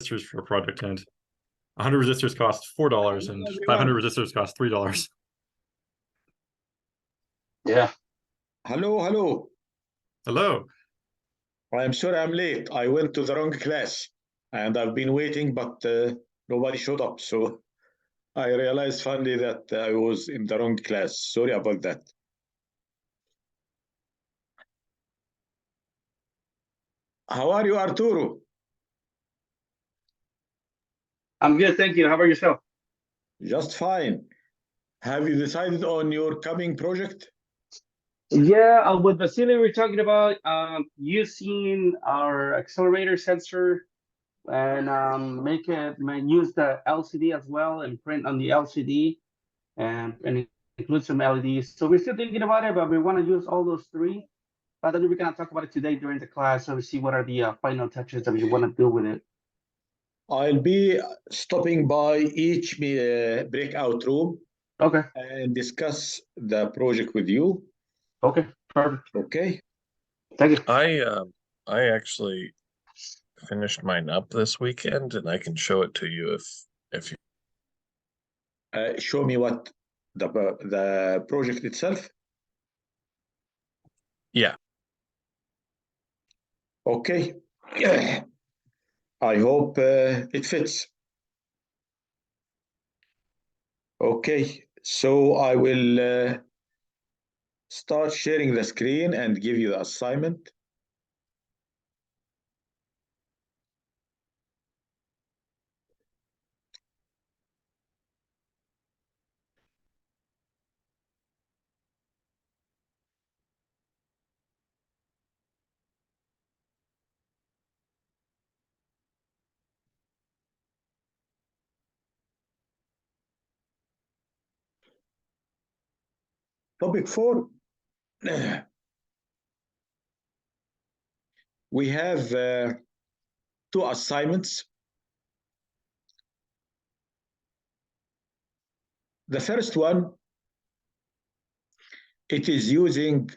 resistors for a project, and 100 resistors cost $4, and 500 resistors cost $3. Yeah. Hello. Hello. I'm sorry I'm late. I went to the wrong class, and I've been waiting, but nobody showed up. So I realized finally that I was in the wrong class. Sorry about that. How are you, Arturo? I'm good, thank you. How about yourself? Just fine. Have you decided on your coming project? Yeah, with Vasily, we're talking about using our accelerator sensor and use the LCD as well and print on the LCD and include some LEDs. So we're still thinking about it, but we want to use all those three. But then we're gonna talk about it today during the class, so we see what are the final touches that we want to do with it. I'll be stopping by each breakout room. Okay. And discuss the project with you. Okay, perfect. Okay. Thank you. I actually finished mine up this weekend, and I can show it to you if you. Show me what the project itself. Yeah. Okay. I hope it fits. Okay, so I will start sharing the screen and give you the assignment. Topic 4. We have 2 assignments. The first one, it is using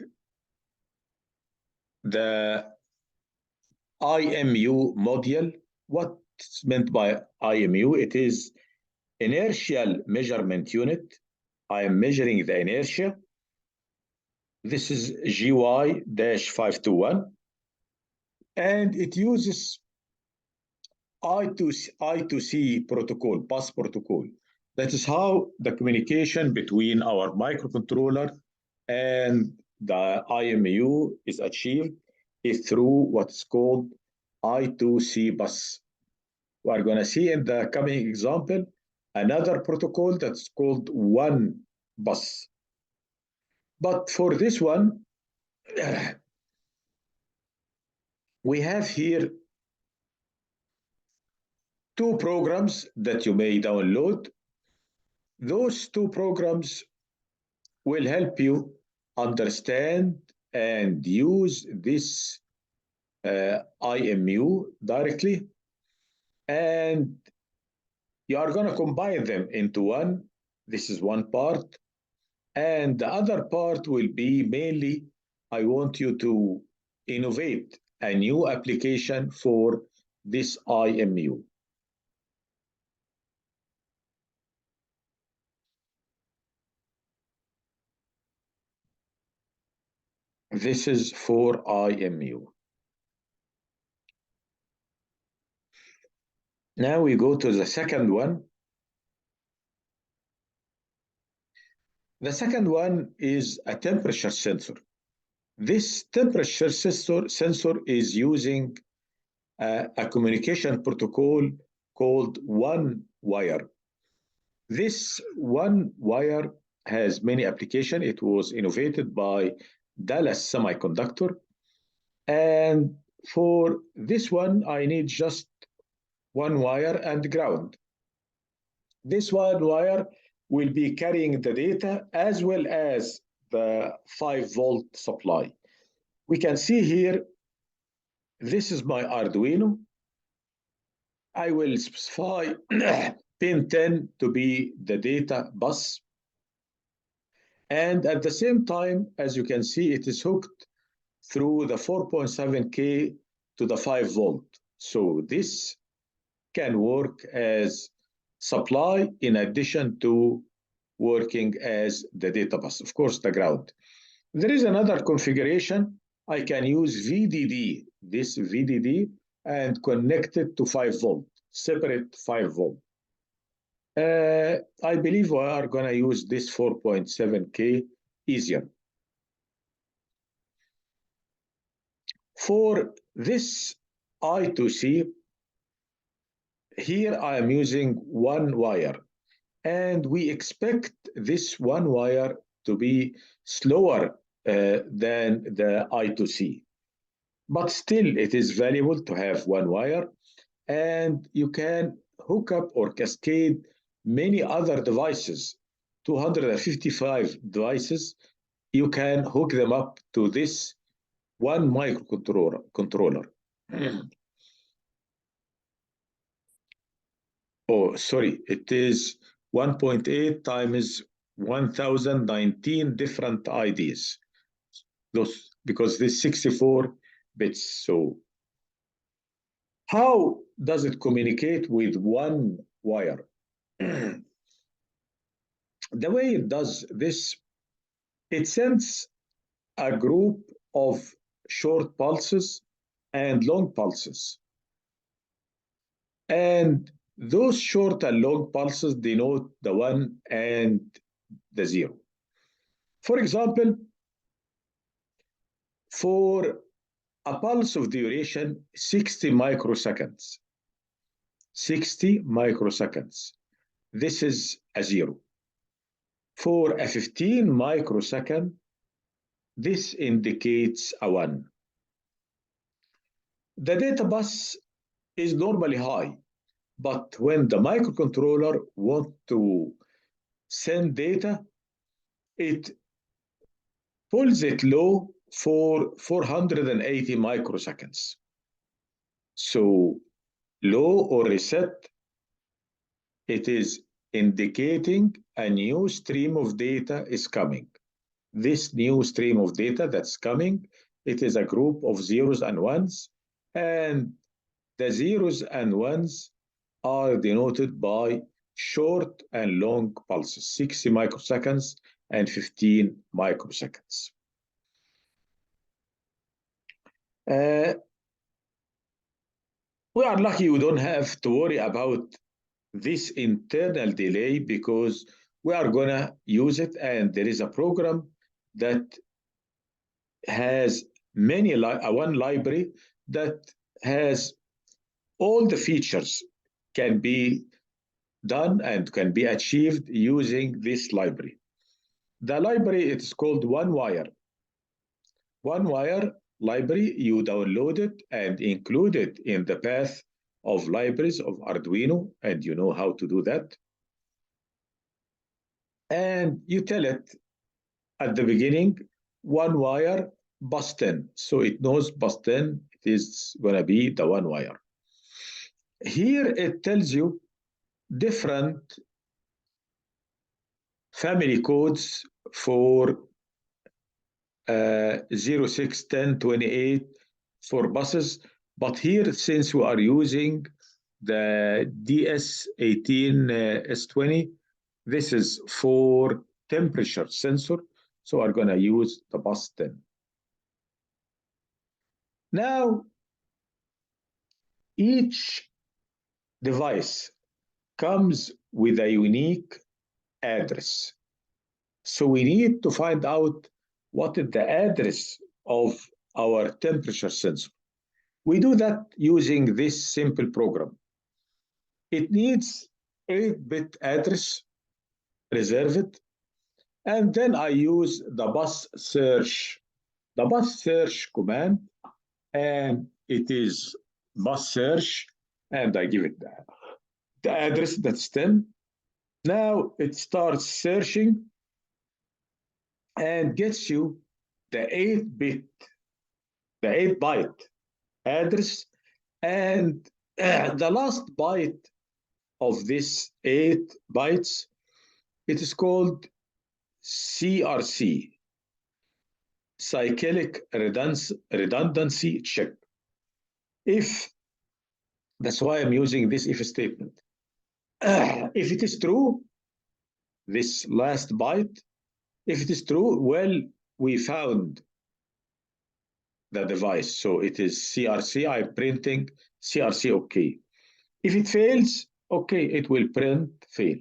the IMU module. What's meant by IMU? It is inertial measurement unit. I am measuring the inertia. This is GY-521. And it uses I2C protocol, bus protocol. That is how the communication between our microcontroller and the IMU is achieved, is through what's called I2C bus. We are going to see in the coming example another protocol that's called one bus. But for this one, we have here 2 programs that you may download. Those 2 programs will help you understand and use this IMU directly, and you are going to combine them into one. This is one part, and the other part will be mainly I want you to innovate a new application for this IMU. This is for IMU. Now we go to the second one. The second one is a temperature sensor. This temperature sensor is using a communication protocol called one wire. This one wire has many applications. It was innovated by Dallas Semiconductor. And for this one, I need just one wire and ground. This one wire will be carrying the data as well as the 5-volt supply. We can see here, this is my Arduino. I will specify pin 10 to be the data bus. And at the same time, as you can see, it is hooked through the 4.7K to the 5 volt. So this can work as supply in addition to working as the data bus, of course, the ground. There is another configuration. I can use VDD, this VDD, and connect it to 5 volt, separate 5 volt. I believe we are going to use this 4.7K easier. For this I2C, here I am using one wire, and we expect this one wire to be slower than the I2C. But still, it is valuable to have one wire, and you can hook up or cascade many other devices, 255 devices. You can hook them up to this one microcontroller. Oh, sorry, it is 1.8 times 1019 different IDs. Those, because this 64 bits. So how does it communicate with one wire? The way it does this, it sends a group of short pulses and long pulses. And those short and long pulses denote the 1 and the 0. For example, for a pulse of duration 60 microseconds, 60 microseconds, this is a 0. For a 15 microsecond, this indicates a 1. The data bus is normally high, but when the microcontroller wants to send data, it pulls it low for 480 microseconds. So low or reset, it is indicating a new stream of data is coming. This new stream of data that's coming, it is a group of zeros and ones, and the zeros and ones are denoted by short and long pulses, 60 microseconds and 15 microseconds. We are lucky we don't have to worry about this internal delay because we are going to use it, and there is a program that has one library that has all the features can be done and can be achieved using this library. The library, it's called OneWire. OneWire library, you download it and include it in the path of libraries of Arduino, and you know how to do that. And you tell it at the beginning, OneWire bus 10. So it knows bus 10, it is going to be the one wire. Here it tells you different family codes for 06, 10, 28 for buses. But here, since we are using the DS18S20, this is for temperature sensor. So we're going to use the bus 10. Now, each device comes with a unique address. So we need to find out what is the address of our temperature sensor. We do that using this simple program. It needs 8-bit address, reserve it, and then I use the bus search command, and it is bus search, and I give it the address that's 10. Now it starts searching and gets you the 8-byte address, and the last byte of this 8 bytes, it is called CRC, cyclic redundancy check. If That's why I'm using this if statement. If it is true, this last byte, if it is true, well, we found the device. So it is CRC, I'm printing CRC okay. If it fails, okay, it will print fail.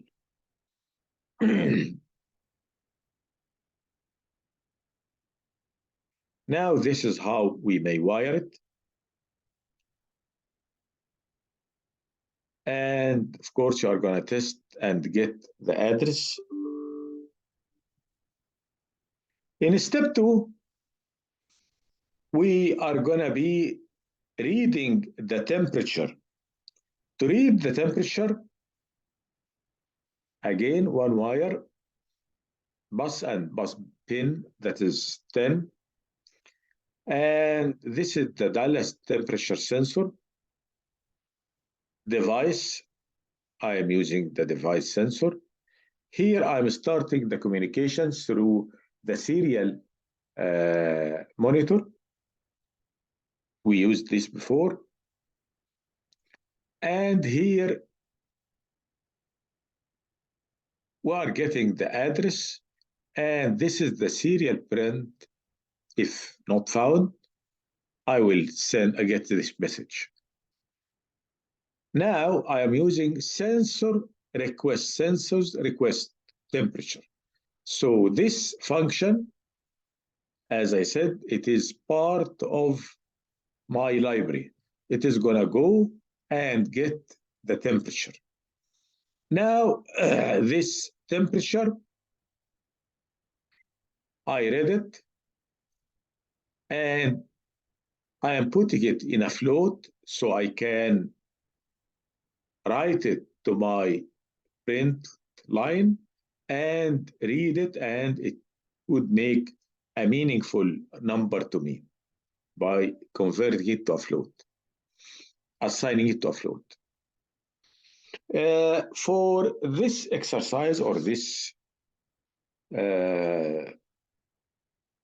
Now this is how we may wire it. And of course, you are going to test and get the address. In step 2, we are going to be reading the temperature. To read the temperature, again, one wire, bus and bus pin, that is 10. And this is the Dallas temperature sensor. Device, I am using the device sensor. Here I'm starting the communications through the serial monitor. We used this before. And here we are getting the address, and this is the serial print. If not found, I will get this message. Now I am using sensor request, sensors request temperature. So this function, as I said, it is part of my library. It is going to go and get the temperature. Now, this temperature, I read it, and I am putting it in a float so I can write it to my print line and read it, and it would make a meaningful number to me by converting it to a float, assigning it to a float. For this exercise or this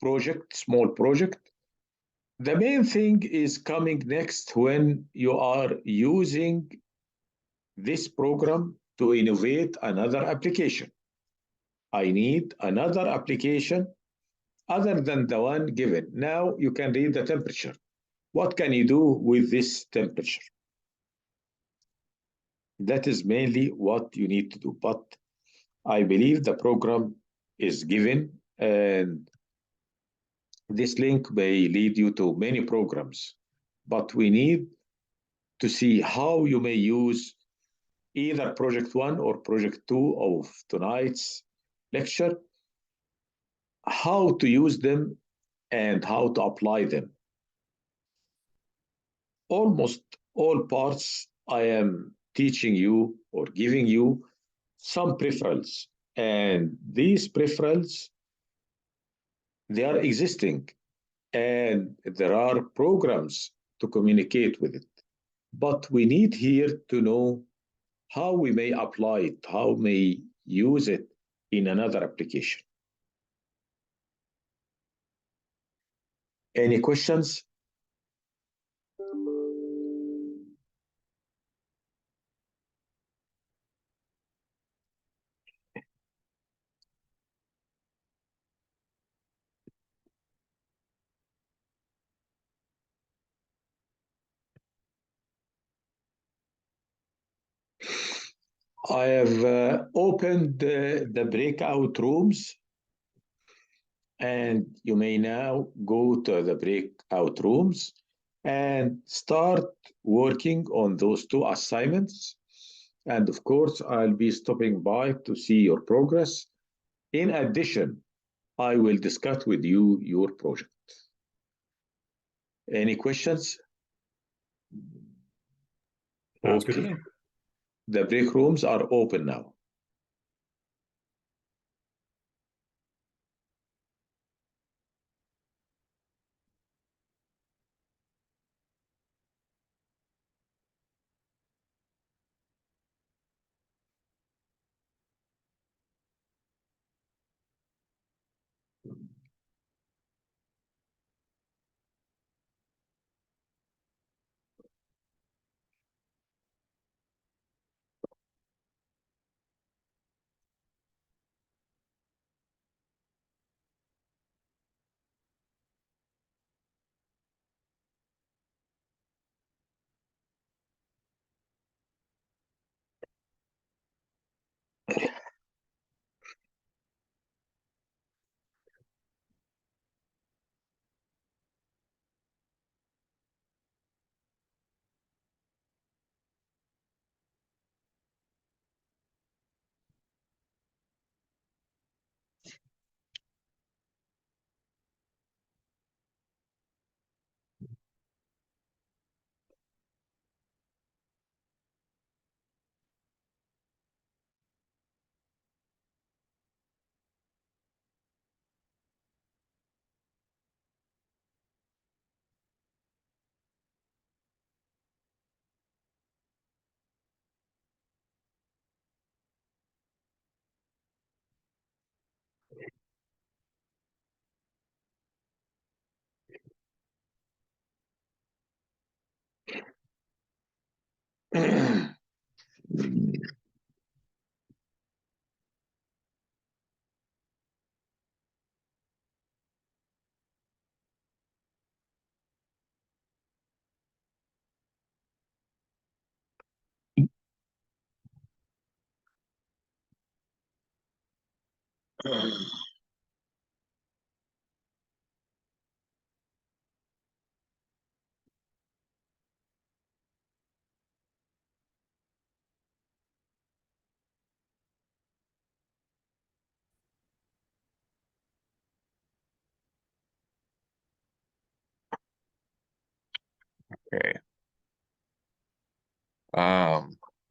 project, small project, the main thing is coming next when you are using this program to innovate another application. I need another application other than the one given. Now you can read the temperature. What can you do with this temperature? That is mainly what you need to do. But I believe the program is given, and this link may lead you to many programs. But we need to see how you may use either project 1 or project 2 of tonight's lecture, how to use them and how to apply them. Almost all parts I am teaching you or giving you some peripherals, and these peripherals, they are existing, and there are programs to communicate with it. But we need here to know how we may apply it, how we may use it in another application. Any questions? I have opened the breakout rooms, and you may now go to the breakout rooms and start working on those two assignments. And of course, I'll be stopping by to see your progress. In addition, I will discuss with you your project. Any questions? Sounds good to me. The break rooms are open now. Okay.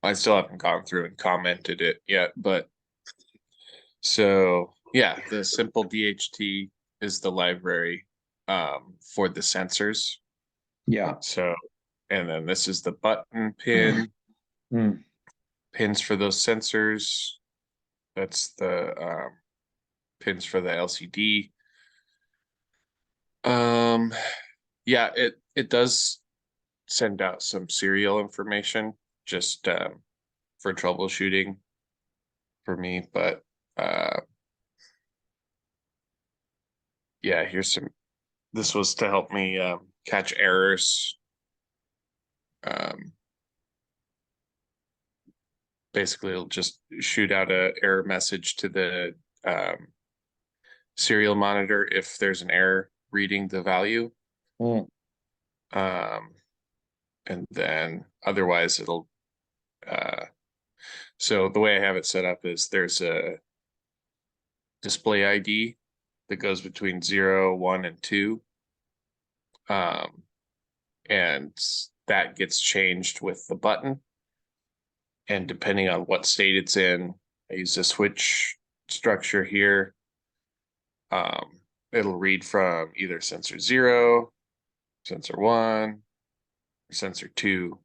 I still haven't gone through and commented it yet, but so yeah, the simple DHT is the library for the sensors. Yeah. So, and then this is the button pin, pins for those sensors. That's the pins for the LCD. Yeah, it does send out some serial information just for troubleshooting for me, but yeah, here's some. This was to help me catch errors. Basically, it'll just shoot out a error message to the serial monitor if there's an error reading the value. And then otherwise it'll so the way I have it set up is there's a display ID that goes between 0, 1, and 2. And that gets changed with the button. And depending on what state it's in, I use the switch structure here. It'll read from either sensor 0, sensor 1, or sensor 2,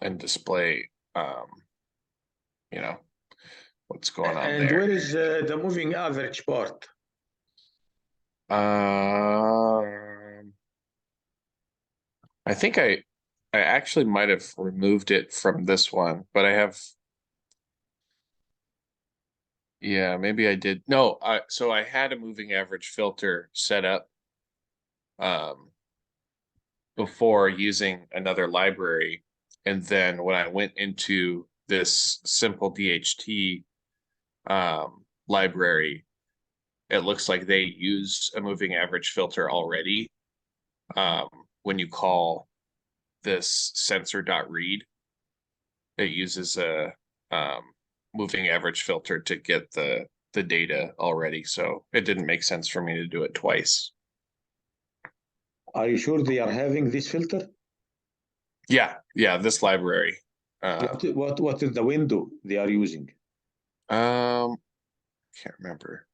and display, you know, what's going on And there. where is the moving average part? I think I actually might have removed it from this one, but I have. Yeah, maybe I did. No, so I had a moving average filter set up before using another library. And then when I went into this simple DHT library, it looks like they use a moving average filter already. When you call this sensor.read, it uses a moving average filter to get the data already. So it didn't make sense for me to do it twice. Are you sure they are having this filter? Yeah, this library. What is the window they are using? Can't remember.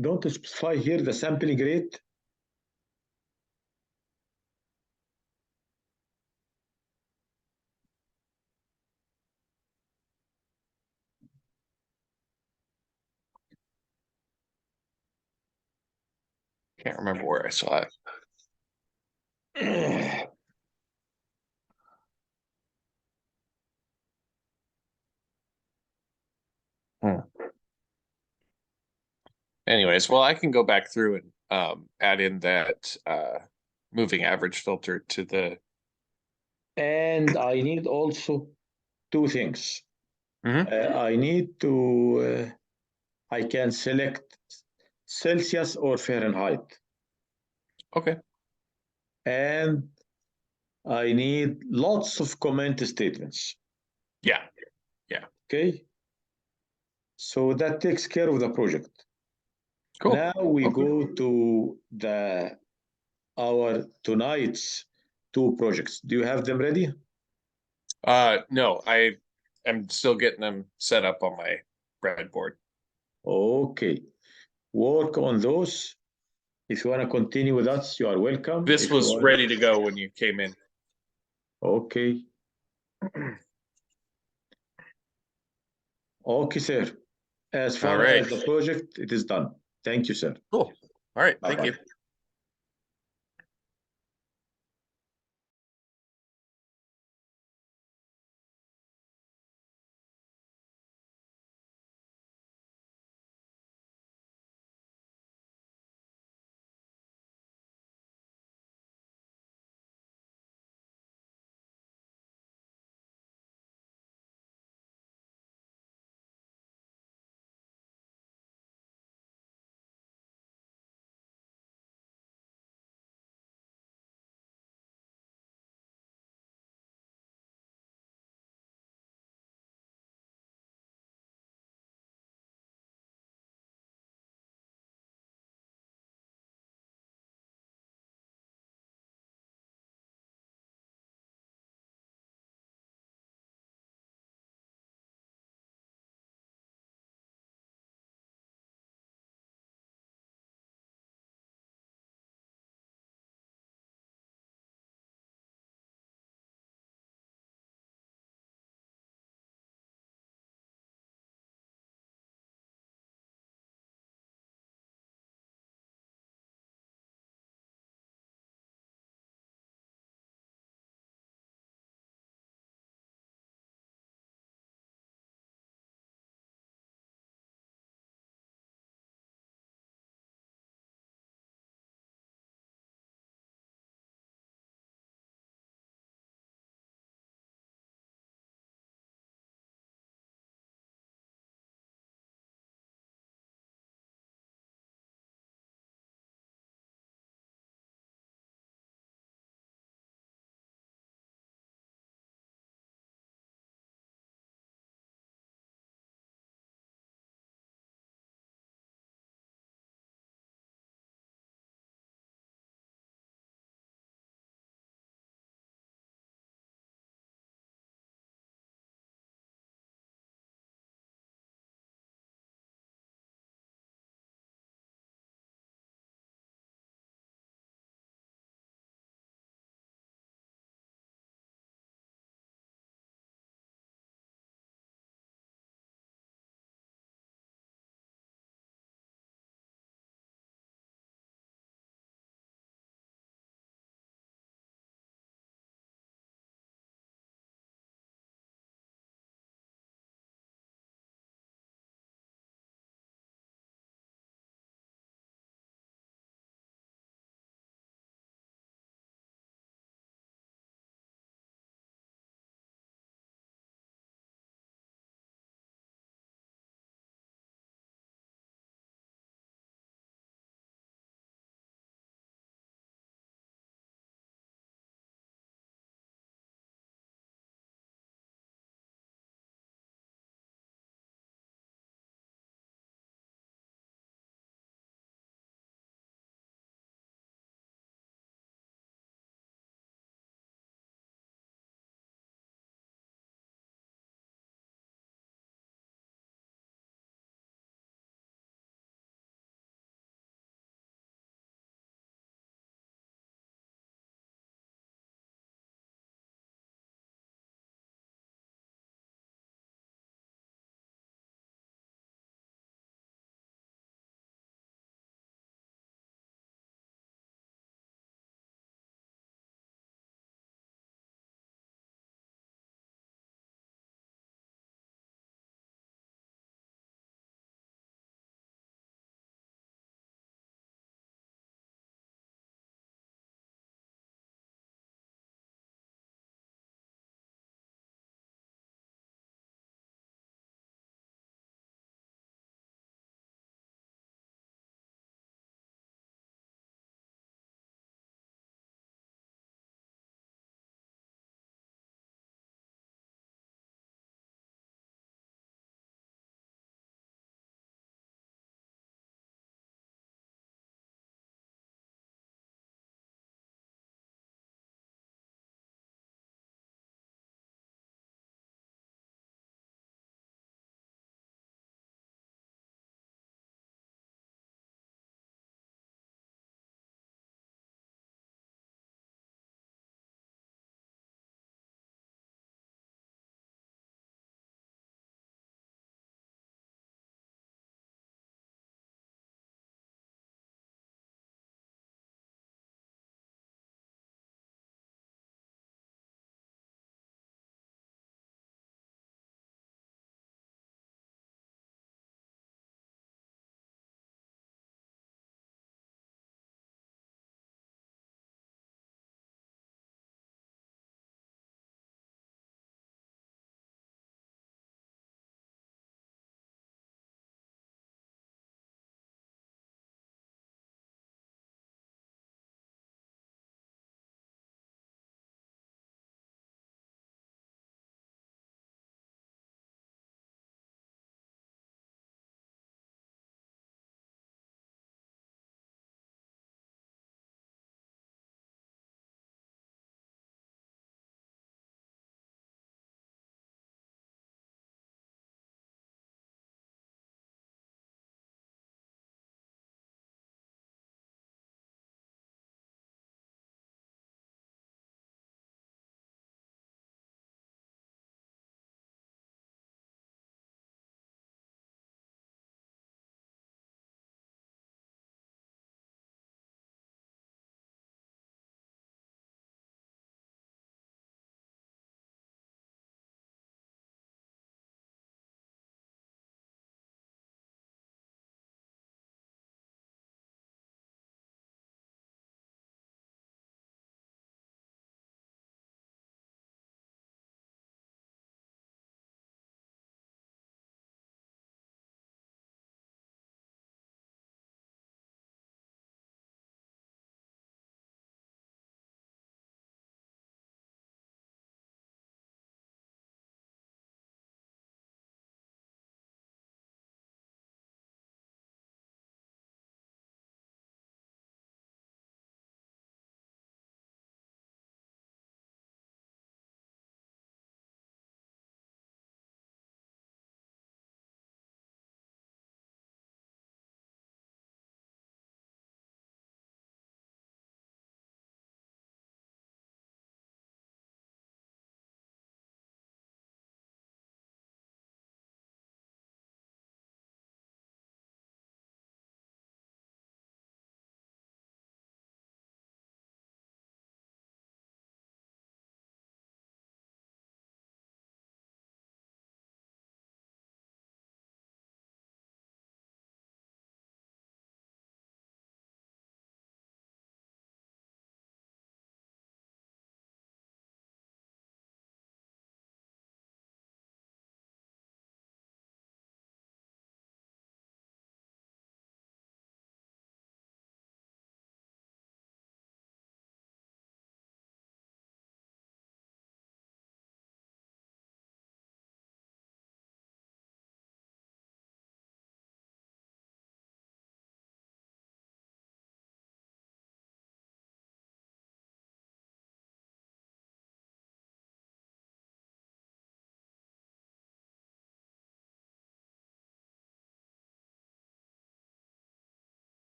Don't specify here the sampling rate. Can't remember where I saw it. Anyways, well, I can go back through and add in that moving average filter to the. And I need also two things. I need to, I can select Celsius or Fahrenheit. Okay. And I need lots of comment statements. Yeah. Okay. So that takes care of the project. Cool. Now we go to our tonight's two projects. Do you have them ready? No, I am still getting them set up on my breadboard. Okay. Work on those. If you want to continue with us, you are welcome. This was ready to go when you came in. Okay. Okay, sir. As far Alright. as the project, it is done. Thank you, sir. Cool. All right. Thank Bye-bye. you.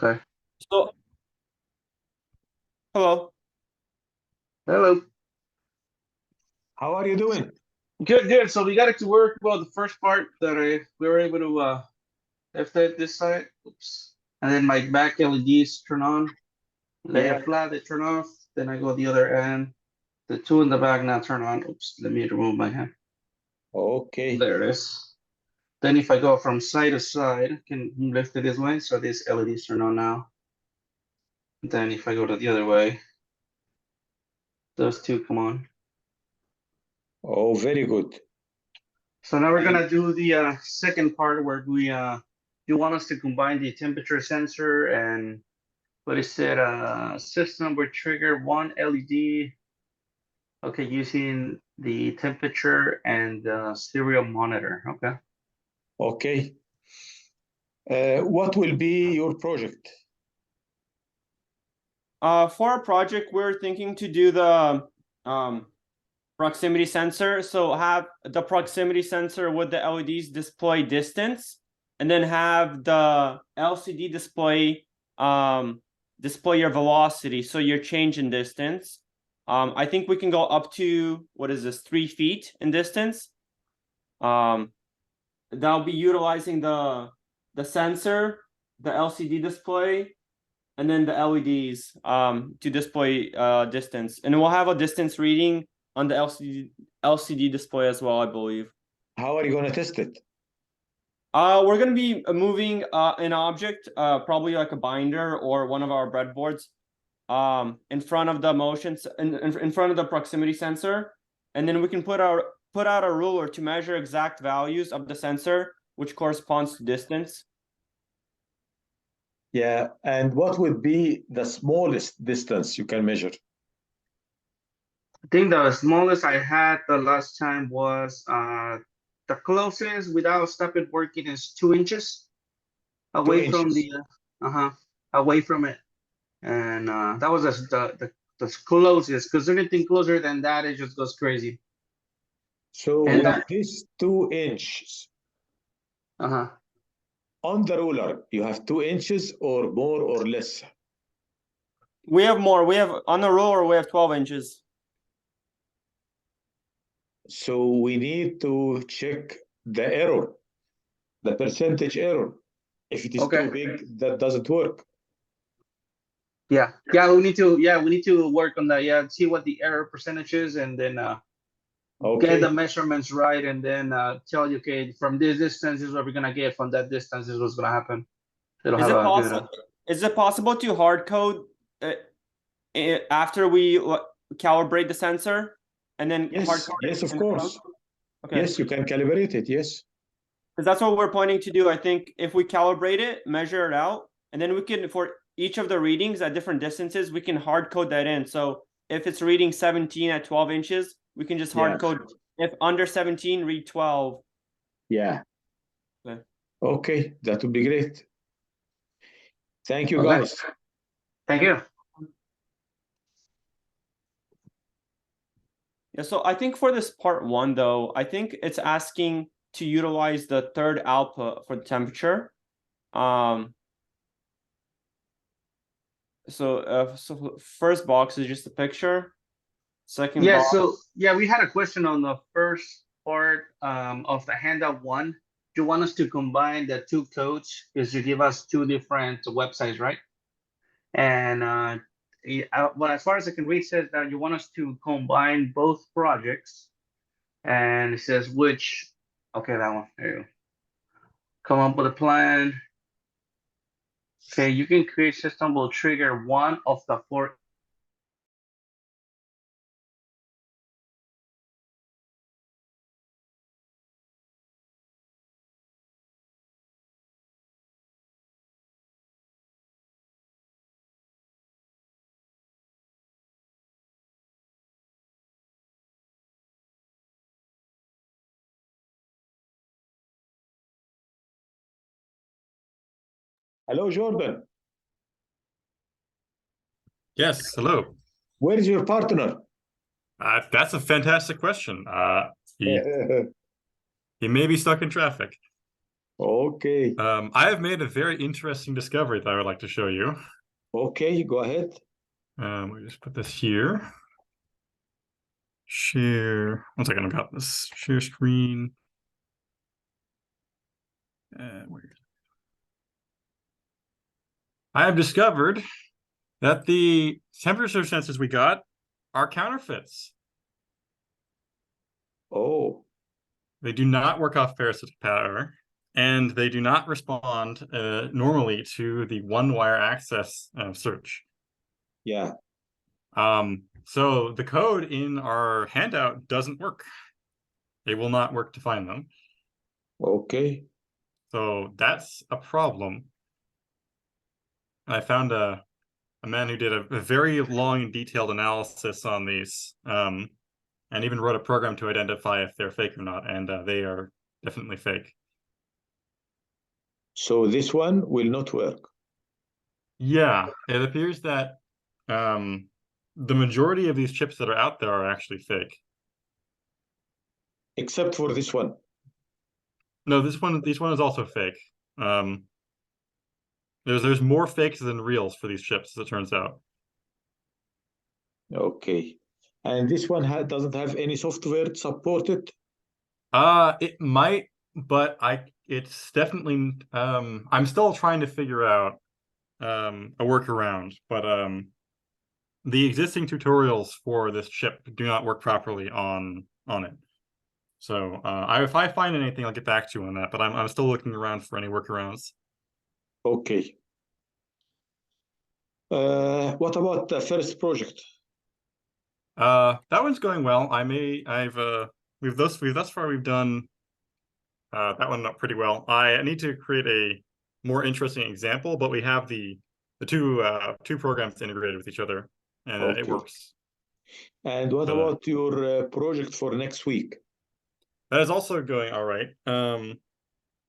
Okay. So, hello. Hello. How are you doing? Good, good. So we got it to work. Well, the first part that we were able to lift that this side. Oops. And then my back LEDs turn on. Lay it flat, they turn off. Then I go the other end. The two in the back now turn on. Oops, let me remove my hand. Okay. There it is. Then if I go from side to side, I can lift it this way. So these LEDs turn on now. Then if I go to the other way, those two come on. Oh, very good. So now we're gonna do the second part where we you want us to combine the temperature sensor and what is it? System will trigger one LED. Okay, using the temperature and the serial monitor. Okay. Okay. What will be your project? For our project, we're thinking to do the proximity sensor. So have the proximity sensor with the LEDs display distance, and then have the LCD display display your velocity, so your change in distance. I think we can go up to, what is this, 3 feet in distance. That'll be utilizing the sensor, the LCD display, and then the LEDs to display distance. And we'll have a distance reading on the LCD display as well, I believe. How are you going to test it? We're going to be moving an object, probably like a binder or one of our breadboards, in front of the motions, in front of the proximity sensor, and then we can put out a ruler to measure exact values of the sensor, which corresponds to distance. Yeah, and what would be the smallest distance you can measure? I think the smallest I had the last time was the closest without stopping working is 2 inches away from inches. the away from it, and that was the closest, because anything closer than that it just goes crazy. So And with this 2 inches on the ruler, you have 2 inches or more or less? We have more. We have on the ruler, we have 12 inches. So we need to check the error, the percentage error. If it is Okay. too big, that doesn't work. Yeah, we need to work on that. See what the error percentage is, and then get the measurements right, and then tell you, okay, from this distance is what we're gonna get, from that distance is what's gonna happen. Is it possible to hard code after we calibrate the sensor, and then hard code it? Yes, of course. Okay. Yes, you can calibrate it, yes. Because that's what we're planning to do. I think if we calibrate it, measure it out, and then we can, for each of the readings at different distances, we can hard code that in. So if it's reading 17 at 12 inches, we can just hard code. If under 17, read 12. Yeah. Okay. Okay, that would be great. Thank you, guys. Thank you. Yeah, so I think for this part 1, though, I think it's asking to utilize the third output for the temperature. So first box is just a picture. Second box. So we had a question on the first part of the handout 1. You want us to combine the 2 codes because you give us 2 different websites, right? And well, as far as I can read, says that you want us to combine both projects, and it says which. Okay, that one. There you go. Come up with a plan. Okay, you can create system will trigger one of the 4. Hello, Jordan. Yes, hello. Where is your partner? That's a fantastic question. He may be stuck in traffic. Okay. I have made a very interesting discovery that I would like to show you. Okay, go ahead. We just put this here. Share. One second, I've got this. Share screen. Where is it? I have discovered that the temperature sensors we got are counterfeits. Oh, They do not work off parasitic power, and they do not respond normally to the one-wire access search. yeah. So the code in our handout doesn't work. They will not work to find them. Okay. So that's a problem. I found a man who did a very long and detailed analysis on these, and even wrote a program to identify if they're fake or not, and they are definitely fake. So this one will not work. Yeah, it appears that the majority of these chips that are out there are actually fake. Except for this one. No, this one is also fake. There's more fakes than reals for these chips, as it turns out. Okay. And this one doesn't have any software supported? It might, but it's definitely I'm still trying to figure out a workaround, but the existing tutorials for this chip do not work properly on it. So if I find anything, I'll get back to you on that, but I'm still looking around for any workarounds. Okay. What about the first project? That one's going well. We've thus far done that one up pretty well. I need to create a more interesting example, but we have the two programs integrated with each other, and it Okay. works. And what But, about your project for next week? that is also going all right.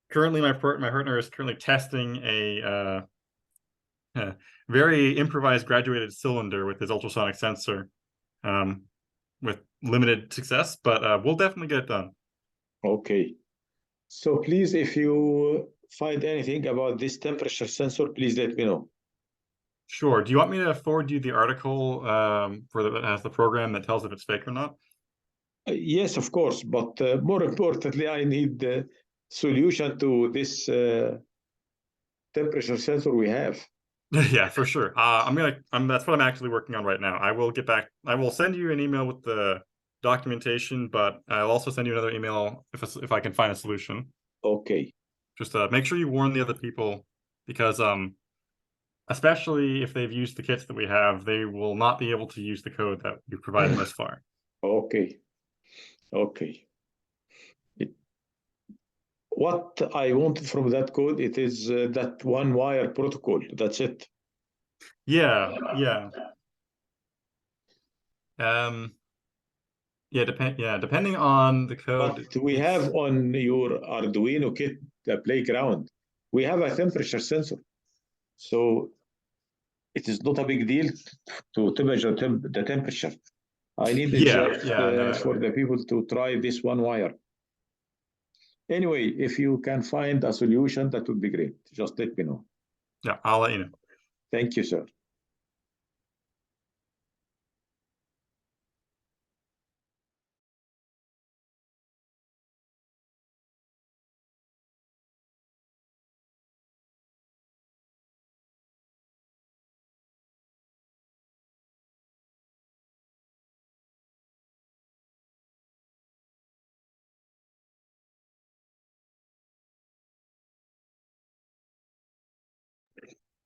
Currently, my partner is currently testing a very improvised graduated cylinder with his ultrasonic sensor, with limited success, but we'll definitely get it done. Okay. So please, if you find anything about this temperature sensor, please let me know. Sure. Do you want me to forward you the article that has the program that tells if it's fake or not? Yes, of course. But more importantly, I need the solution to this temperature sensor we have. Yeah, for sure. That's what I'm actually working on right now. I will send you an email with the documentation, but I'll also send you another email if I can find a solution. Okay. Just make sure you warn the other people, because especially if they've used the kits that we have, they will not be able to use the code that we've provided thus far. Okay. Okay. What I wanted from that code, it is that one wire protocol. That's it. Yeah. Depending on the code. But we have on your Arduino kit, the playground, we have a temperature sensor. So it is not a big deal to measure the temperature. I need it just for the people to try this one wire. Anyway, if you can find a solution, that would be great. Just let me know. Yeah, I'll let you know. Thank you, sir.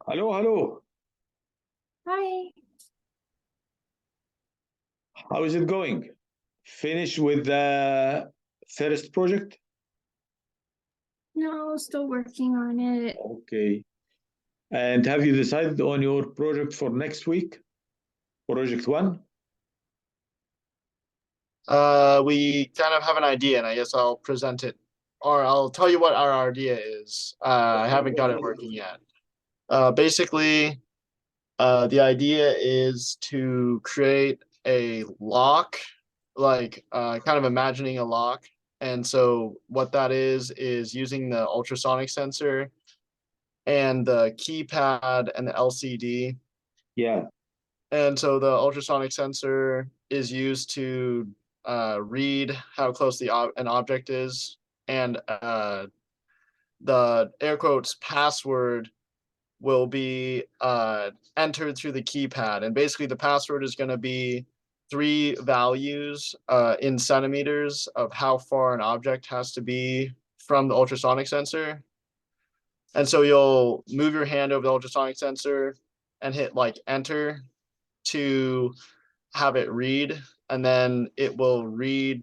Hello, hello. Hi. How is it going? Finish with the first project? No, still working on it. Okay. And have you decided on your project for next week? Project one? We kind of have an idea, and I guess I'll present it, or I'll tell you what our idea is. I haven't got it working yet. Basically, the idea is to create a lock, like kind of imagining a lock And so what that is using the ultrasonic sensor and the keypad and the LCD. Yeah. And so the ultrasonic sensor is used to read how close an object is, and the air quotes password will be entered through the keypad. And basically the password is going to be 3 values in centimeters of how far an object has to be from the ultrasonic sensor. And so you'll move your hand over the ultrasonic sensor and hit like enter to have it read, and then it will read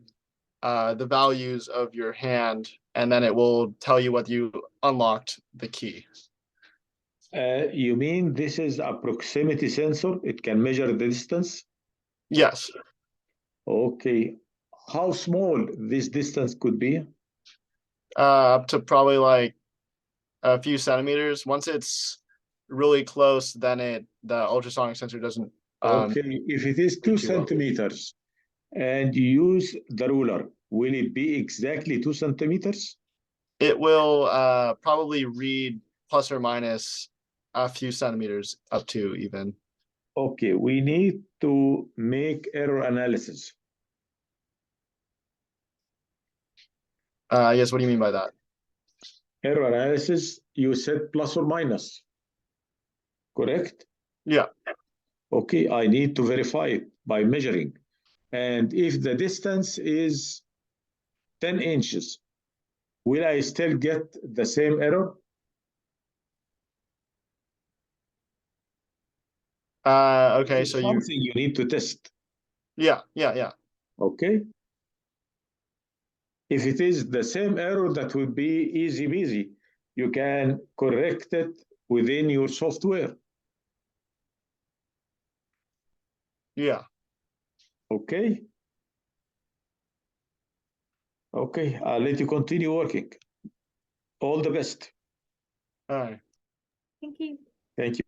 the values of your hand, and then it will tell you whether you unlocked the key. You mean this is a proximity sensor? It can measure the distance? Yes. Okay. How small this distance could be? Up to probably like a few centimeters. Once it's really close, then the ultrasonic sensor doesn't. Okay, if it is 2 too well. centimeters and you use the ruler, will it be exactly 2 centimeters? It will probably read plus or minus a few centimeters up to even. Okay, we need to make error analysis. Yes, what do you mean by that? Error analysis, you said plus or minus, correct? Yeah. Okay, I need to verify it by measuring. And if the distance is 10 inches, will I still get the same error? Okay, so something you need to test. Yeah. Okay. If it is the same error, that would be easy peasy. You can correct it within your software. Yeah. Okay. Okay, I'll let you continue working. All the best. All right. Thank you. Thank you.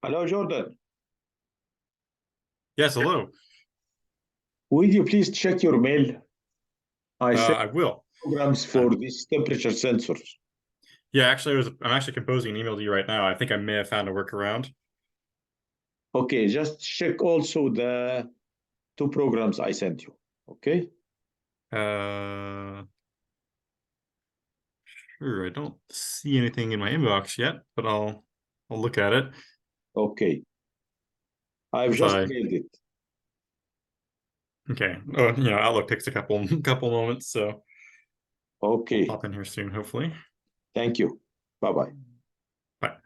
Hello, Jordan. Yes, hello. Would you please check your mail? I sent I will. programs for these temperature sensors. Yeah, actually, I'm actually composing an email to you right now. I think I may have found a workaround. Okay, just check also the 2 programs I sent you. Okay. Sure, I don't see anything in my inbox yet, but I'll look at it. Okay. I've just Bye. mailed it. Okay. Oh, Outlook takes a couple moments, so we'll Okay. pop in here soon, hopefully. Thank you. Bye-bye. Bye.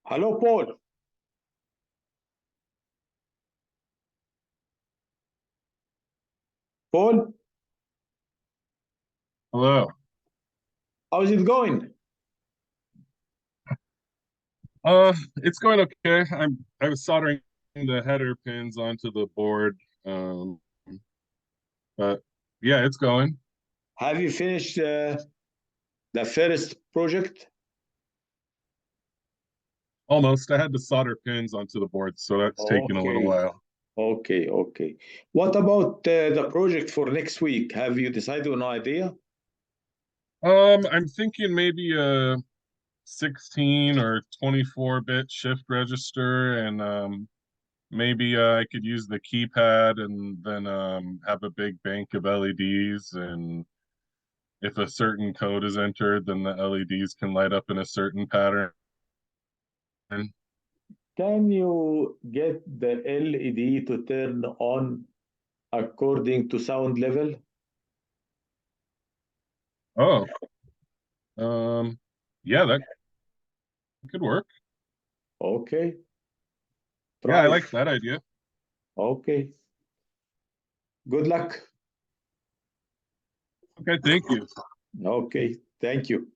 Hello, Paul. Paul, Hello. how's it going? It's going okay. I was soldering the header pins onto the board. Um, but yeah, it's going. Have you finished the first project? Almost. I had to solder pins onto the board, so that's taking a little Okay. while. Okay, okay. What about the project for next week? Have you decided on an idea? I'm thinking maybe a 16 or 24-bit shift register, and maybe I could use the keypad and then have a big bank of LEDs, and if a certain code is entered, then the LEDs can light up in a certain pattern. Can you get the LED to turn on according to sound level? Oh, um, yeah, that could work. Okay. Yeah, I Try. like that idea. Okay. Good luck. Okay, thank you. Okay. Thank you.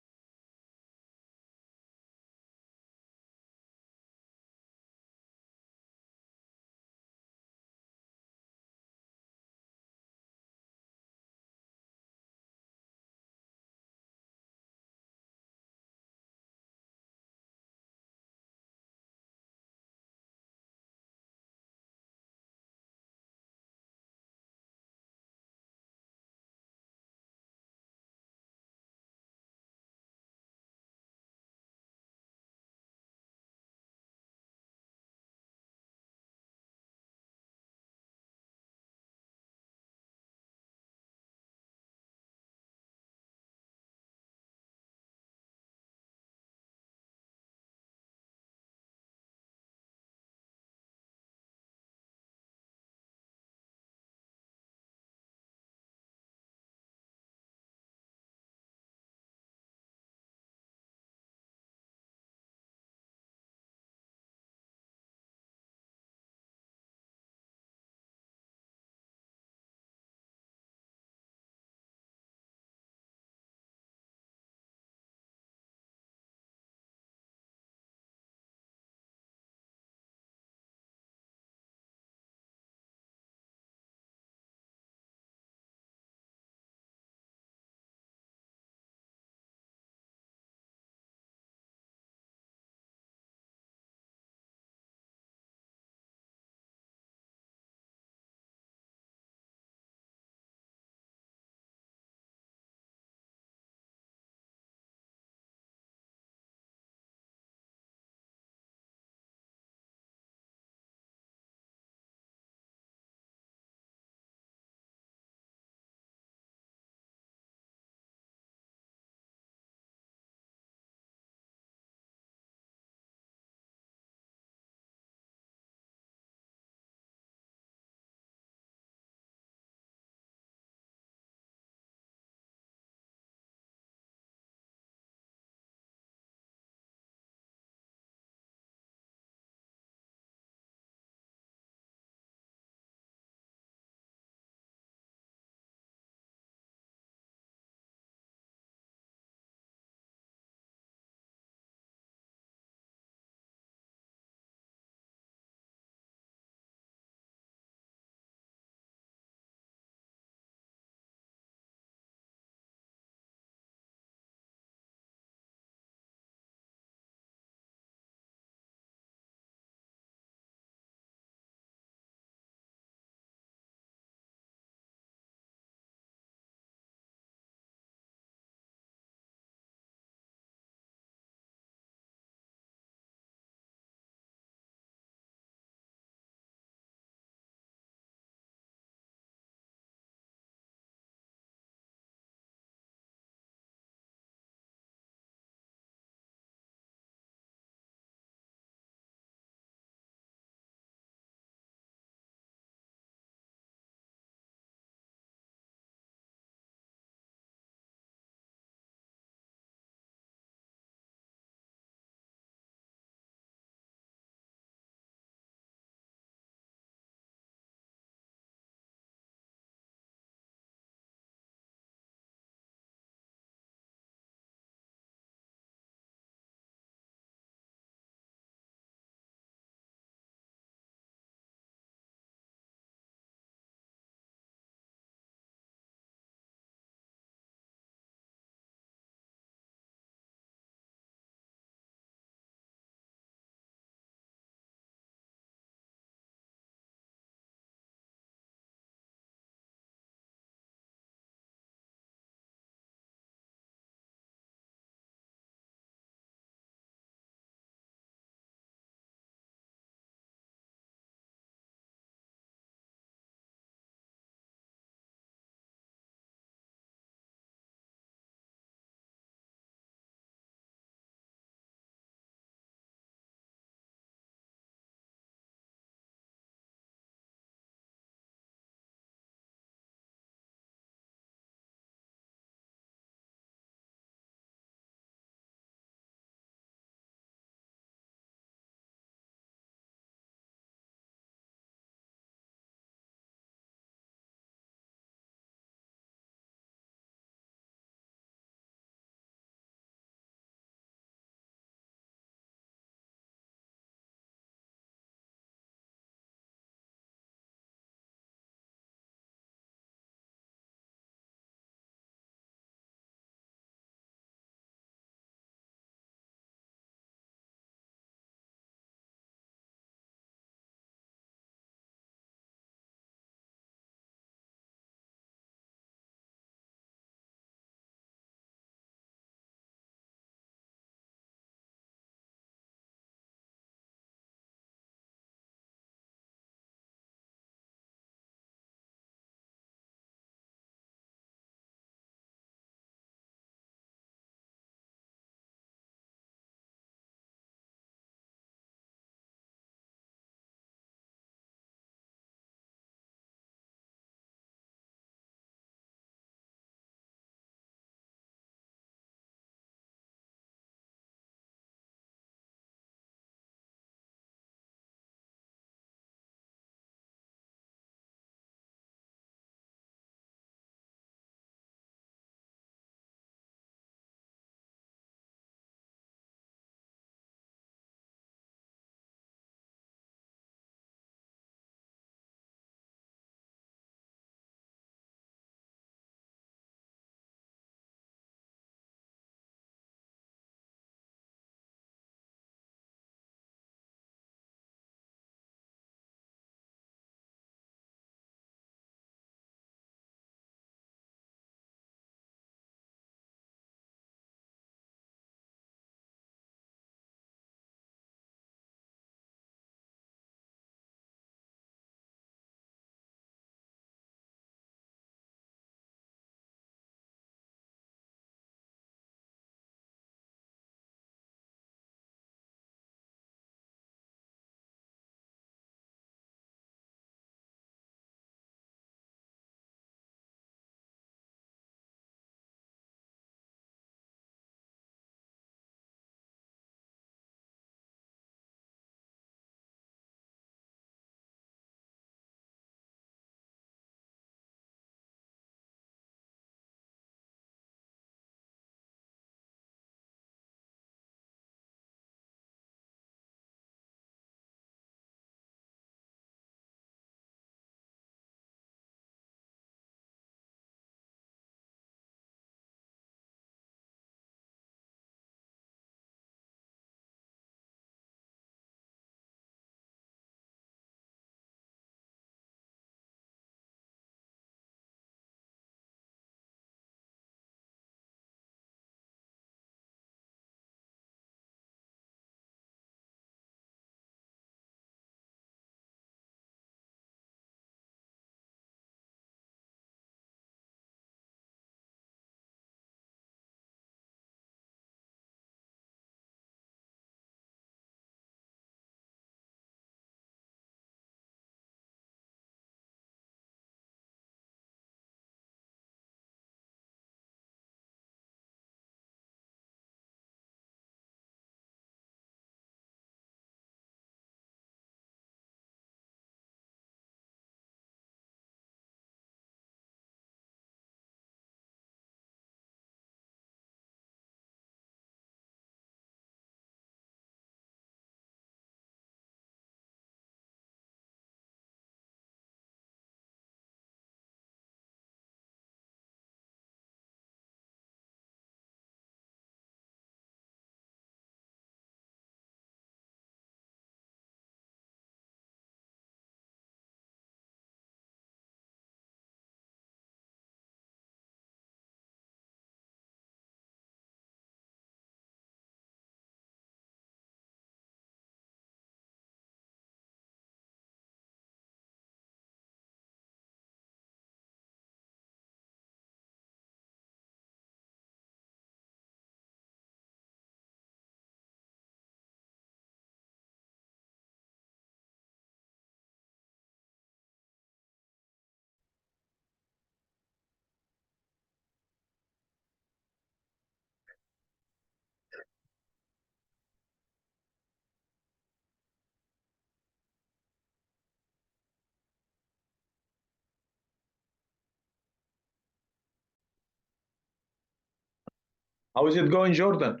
How is it going, Jordan?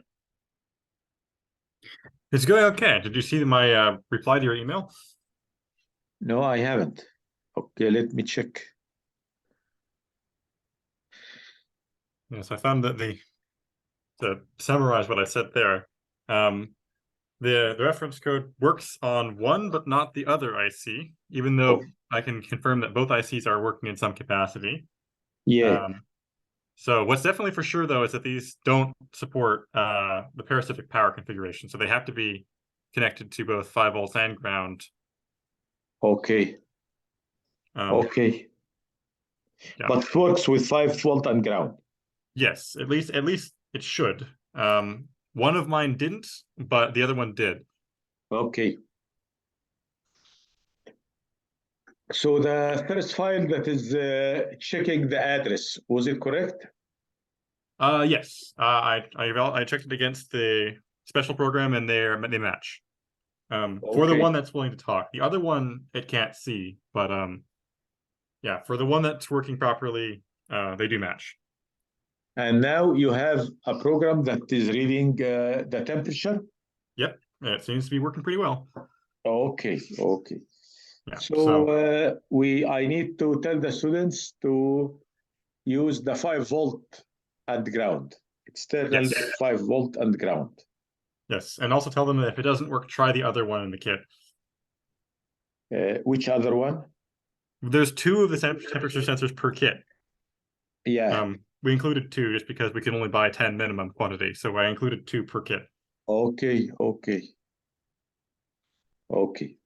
It's going okay. Did you see my reply to your email? No, I haven't. Okay, let me check. Yes, I found that to summarize what I said there, the reference code works on one but not the other IC, even though I can confirm that both ICs are working in some capacity. Yeah. So what's definitely for sure though is that these don't support the parasitic power configuration, so they have to be connected to both 5 volts and ground. Okay. Okay. Yeah. But it works with 5 volt and ground. Yes, at least it should. One of mine didn't, but the other one did. Okay. So the first file that is checking the address, was it correct? Yes. I checked it against the special program and they match. For the Okay. one that's willing to talk. The other one it can't see, but yeah, for the one that's working properly, they do match. And now you have a program that is reading the temperature? Yep, it seems to be working pretty well. Okay, okay. Yeah, So I need to tell the students to use the 5 volt and ground. External Yes. 5 volt and ground. Yes, and also tell them that if it doesn't work, try the other one in the kit. Which other one? There's 2 of the temperature sensors per kit. Yeah. We included 2 just because we can only buy 10 minimum quantity, so I included 2 per kit. Okay, okay. Okay.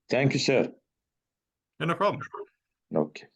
Thank you, sir. Yeah, no problem. Okay.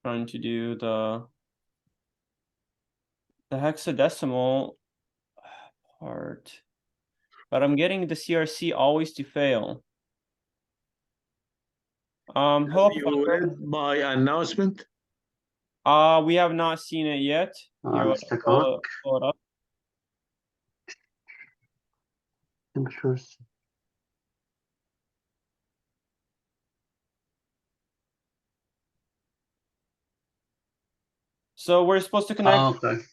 Trying to do the hexadecimal part, but I'm getting the CRC always to fail. Hello, You Professor. read my announcement? We have not seen it yet. Here, Let's take a look. pull it up. Temperatures. So we're supposed to connect Okay.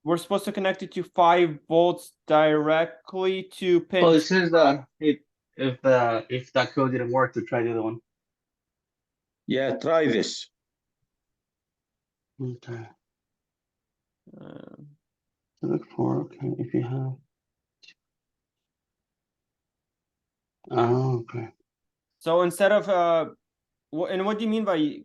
we're supposed to connect it to 5 volts directly to pin. Oh, it says if that code didn't work, to try the other one. Yeah, try this. Okay. Uh, Look for okay if you have. Oh, okay. so instead of and what do you mean by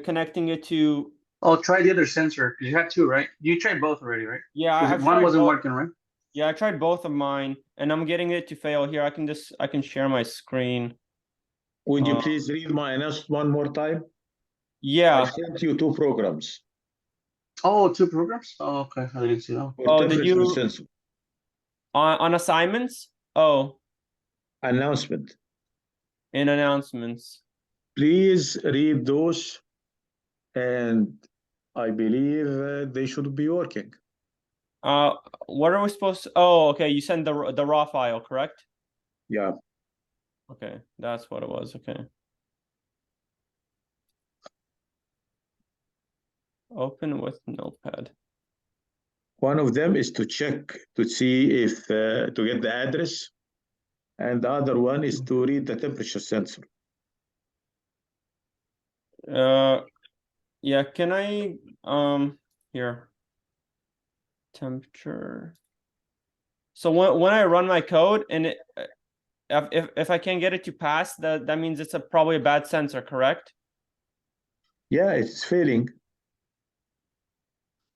connecting it to? Oh, try the other sensor because you had two, right? You tried both already, right? Yeah, Because I've one tried wasn't both. working, right? Yeah, I tried both of mine, and I'm getting it to fail here. I can share my screen. Would you please read my announcement one more time? I Yeah. sent you 2 programs Oh, two programs. Oh, okay. I didn't see that. for Oh, did temperature you sensor on assignments? Oh, announcement. in announcements. Please read those, and I believe they should be working. What are we supposed to? Oh, okay. You send the raw file, correct? Yeah. Okay, that's what it was. Okay. Open with Notepad. One of them is to check to see if to get the address, and the other one is to read the temperature sensor. Yeah. Can I here temperature? So when I run my code and it if I can't get it to pass, that means it's probably a bad sensor, correct? Yeah, it's failing.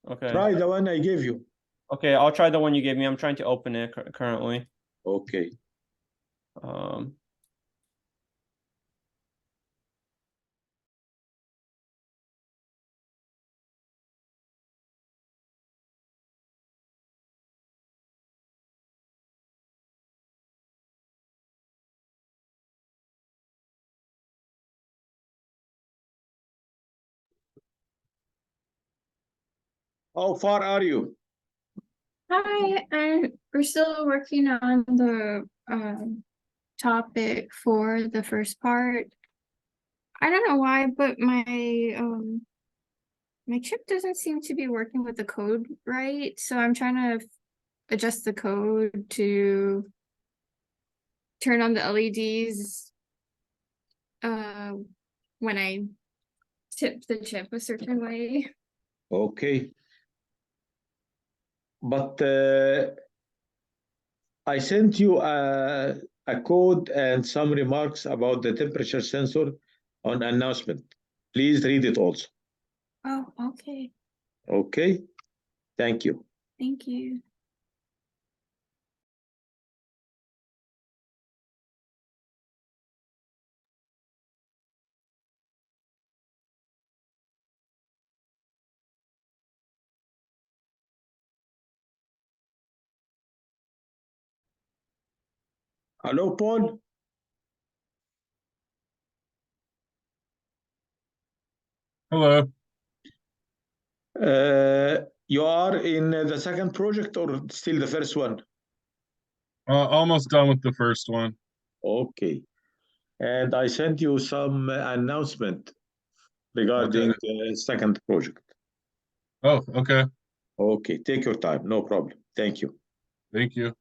Okay. Try the one I gave you. Okay, I'll try the one you gave me. I'm trying to open it currently. Okay. Um. How far are you? Hi, we're still working on the topic for the first part. I don't know why, but my chip doesn't seem to be working with the code right. So I'm trying to adjust the code to turn on the LEDs when I tip the chip a certain way. Okay. But I sent you a code and some remarks about the temperature sensor on announcement. Please read it also. Oh, okay. Okay. Thank you. Thank you. Hello, Paul. Hello. You are in the second project or still the first one? Almost done with the first one. Okay. And I sent you some announcement regarding Okay. the second project. Oh, okay. Okay, take your time, no problem. Thank you. Thank you.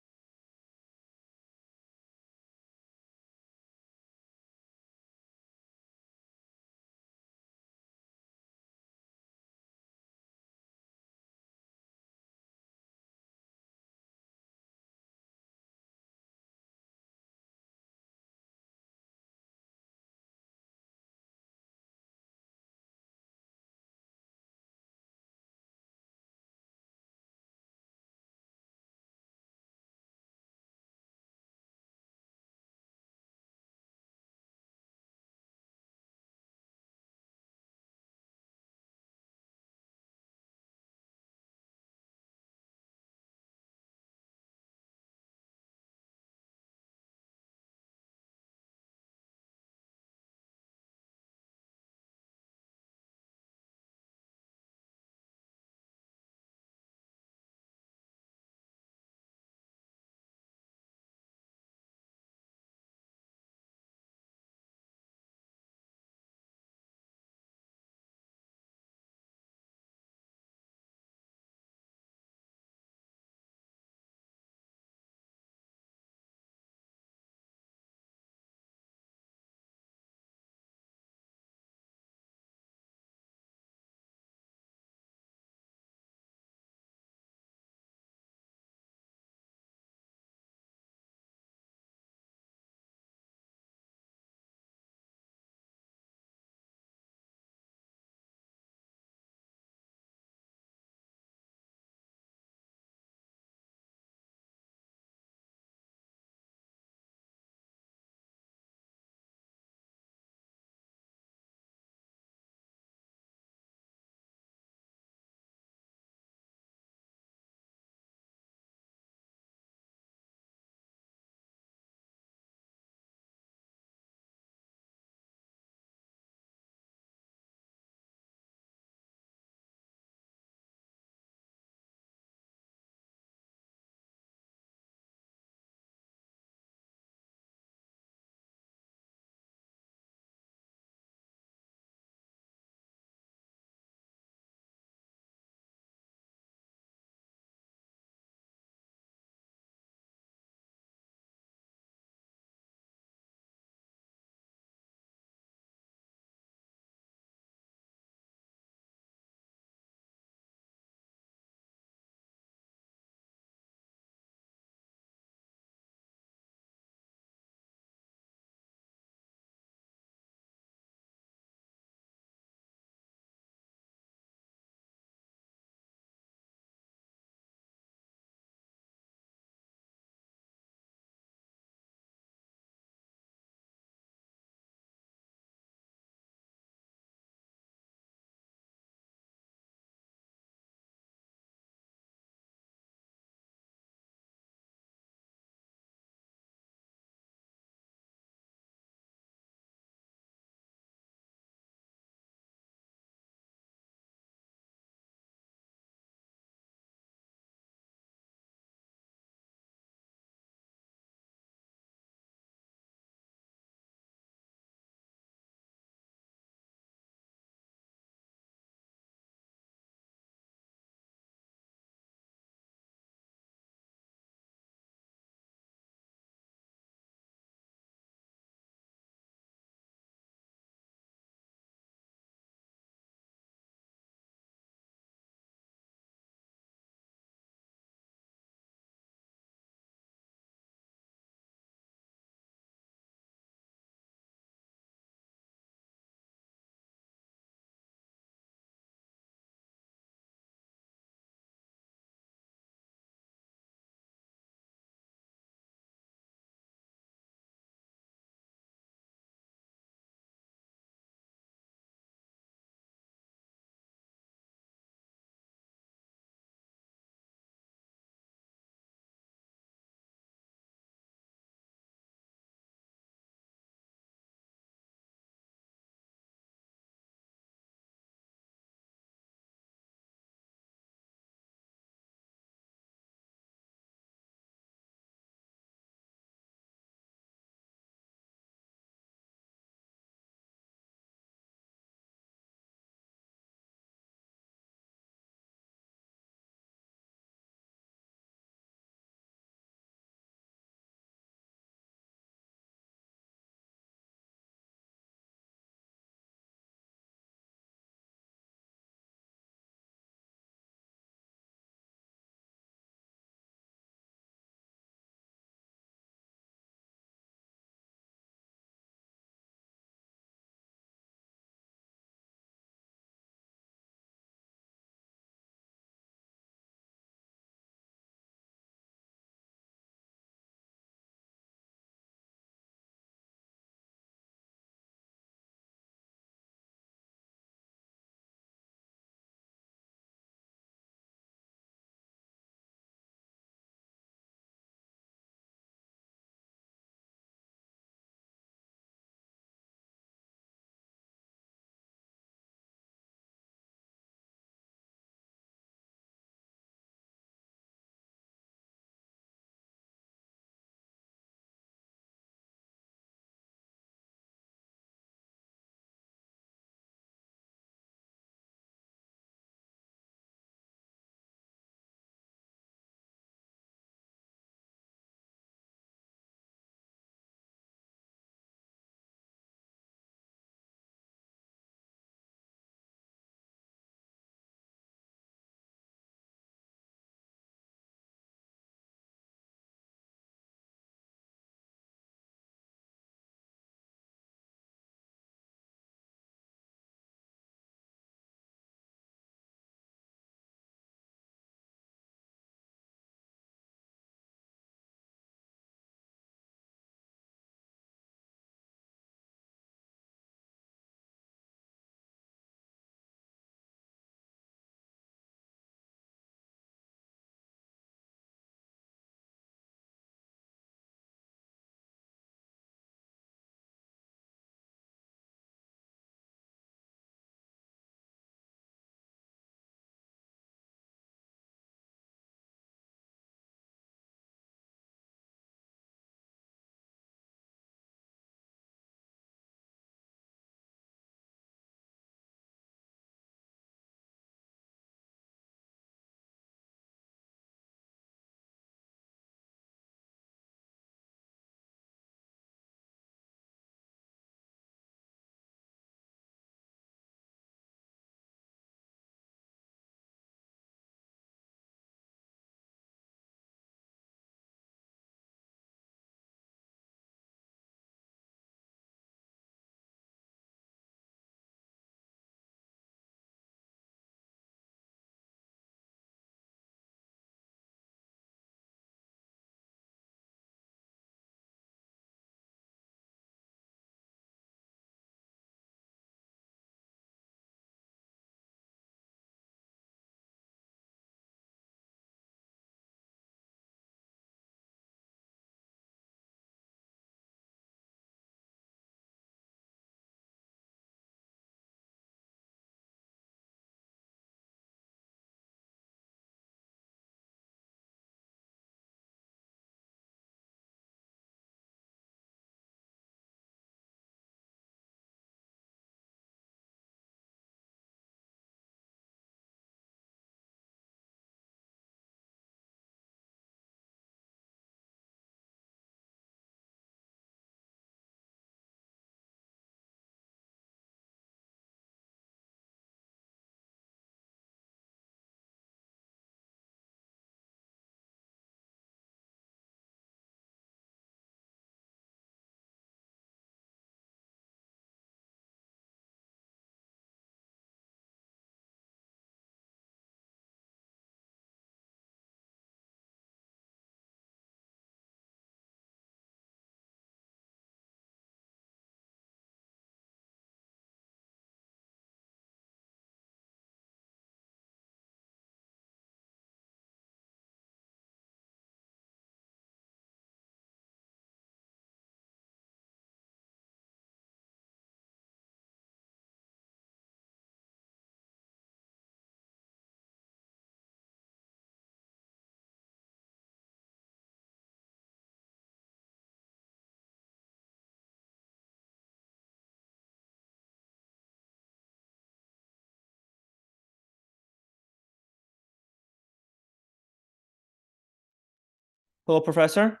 Hello, Professor?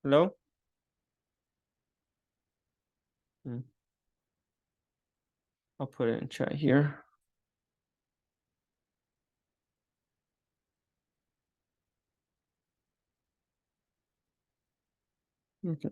Hello? I'll put it in chat here. Okay.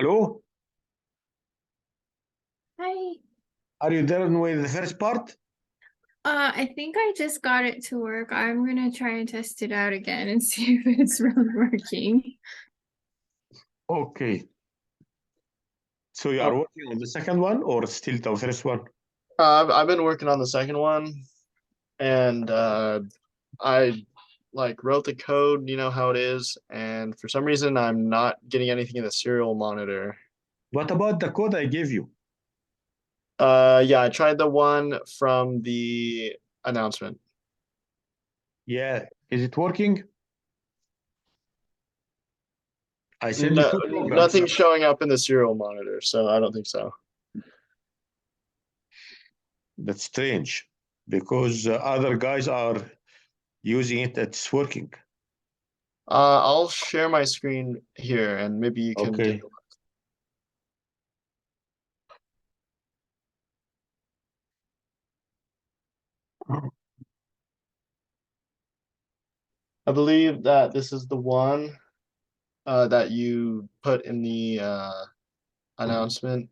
Hello? Hi. Are you done with the first part? I think I just got it to work. I'm gonna try and test it out again and see if it's really working. Okay. So you are working on the second one or still the first one? I've been working on the second one, and I like wrote the code. You know how it is, and for some reason I'm not getting anything in the serial monitor. What about the code I gave you? Yeah, I tried the one from the announcement. Yeah. Is it working? I sent you No, two programs. nothing's showing up in the serial monitor, so I don't think so. That's strange because other guys are using it. It's working. I'll share my screen here, and maybe you can Okay. take a look. I believe that this is the one that you put in the announcement.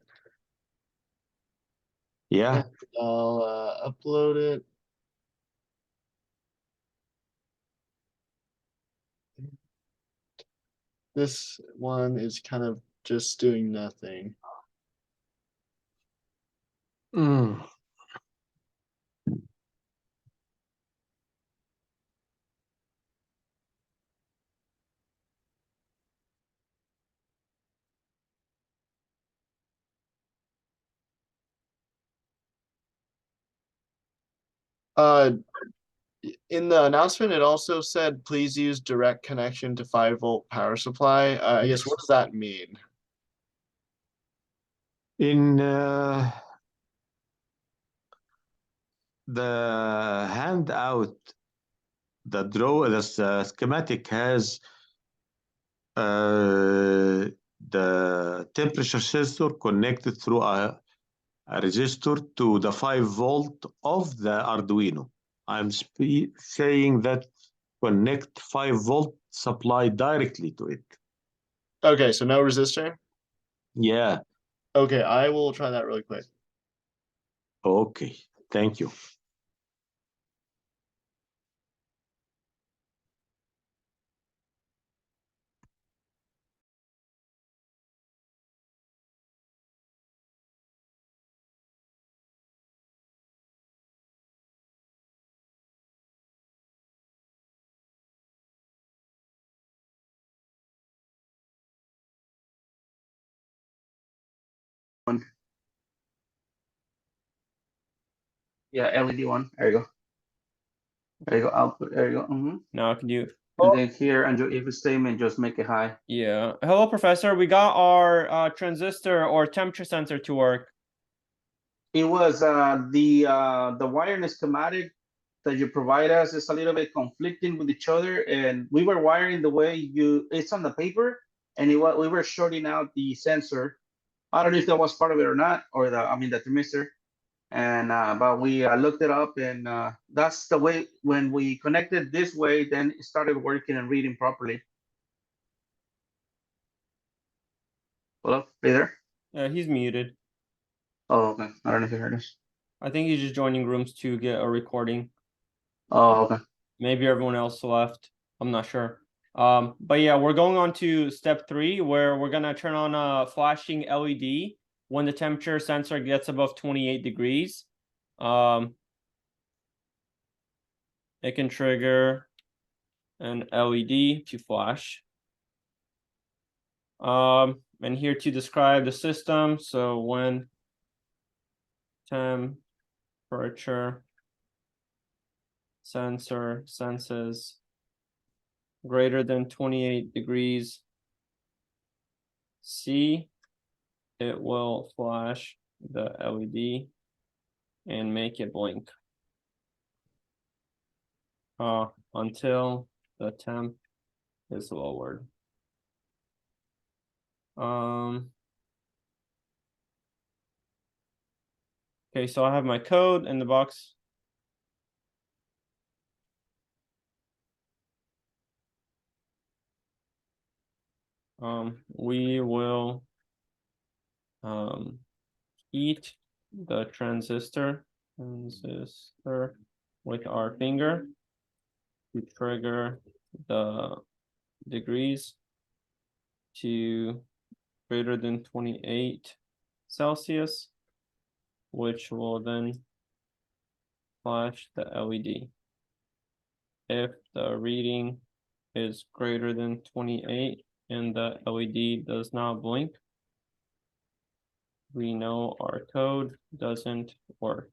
Yeah. I'll upload it. This one is kind of just doing nothing. Mm. Uh, in the announcement, it also said, please use direct connection to 5-volt power supply. I guess what does that mean? In the handout, the schematic has the temperature sensor connected through a resistor to the 5-volt of the Arduino. I'm saying that connect 5-volt supply directly to it. Okay, so no resistor. Yeah. Okay, I will try that really quick. Okay. Thank you. Yeah, LED one. There you go. There you go. Output. There you go. Now I can do. And then here under if statement, just make it high. Yeah. Hello, Professor. We got our transistor or temperature sensor to work. It was the wiring schematic that you provide us is a little bit conflicting with each other, and we were wiring the way it's on the paper, and we were shorting out the sensor. I don't know if that was part of it or not, or the thermistor. And but we looked it up, and that's the way. When we connected this way, then it started working and reading properly. Hello, are you there? He's muted. Oh, okay. I don't know if you heard us. I think he's just joining rooms to get a recording. Oh, okay. Maybe everyone else left. I'm not sure. But yeah, we're going on to step 3, where we're gonna turn on a flashing LED when the temperature sensor gets above 28 degrees. It can trigger an LED to flash. And here to describe the system. So when temperature sensor senses greater than 28 degrees C, it will flash the LED and make it blink until the temp is lowered. Okay, so I have my code in the box. We will heat the transistor with our finger to trigger the degrees to greater than 28 Celsius, which will then flash the LED. If the reading is greater than 28 and the LED does not blink, we know our code doesn't work.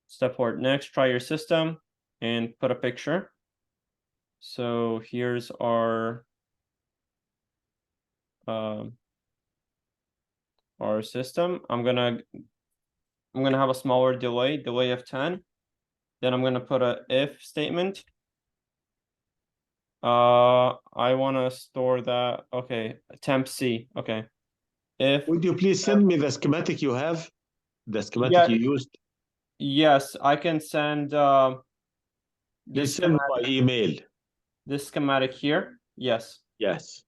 Step 4, next, try your system and put a picture. So here's our system. I'm gonna have a smaller delay of 10. Then I'm gonna put a if statement. I wanna store that. Okay, temp C. Okay. If Would you please send me the schematic you have? The schematic Yeah. you used? yes, I can send Please send by email. this schematic here. Yes. Yes.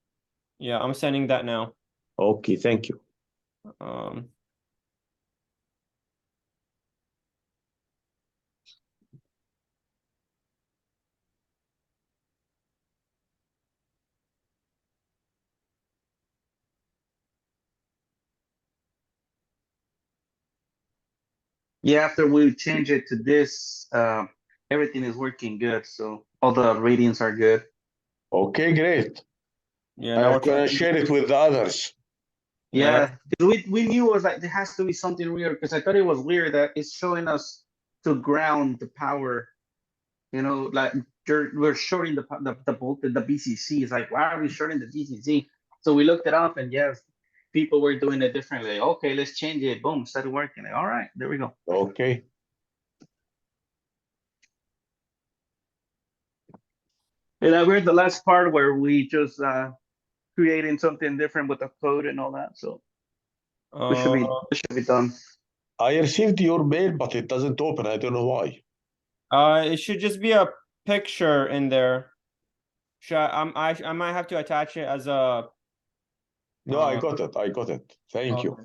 Yeah, I'm sending that now. Okay, thank you. Yeah, after we change it to this, everything is working good. So all the ratings are good. Okay, great. Yeah, now I'm we're gonna trying- share it with the others. Yeah, we knew it was like there has to be something weird because I thought it was weird that it's showing us to ground the power. You know, like we're shorting the voltage, the BCC. It's like, why are we shorting the BCC? So we looked it up, and yes, people were doing it differently. Okay, let's change it. Boom, started working. All right, there we go. Okay. And we're at the last part where we just creating something different with the code and all that. So we should be done. I received your mail, but it doesn't open. I don't know why. it should just be a picture in there. Should I might have to attach it as a No, I got it. I got it. Thank you.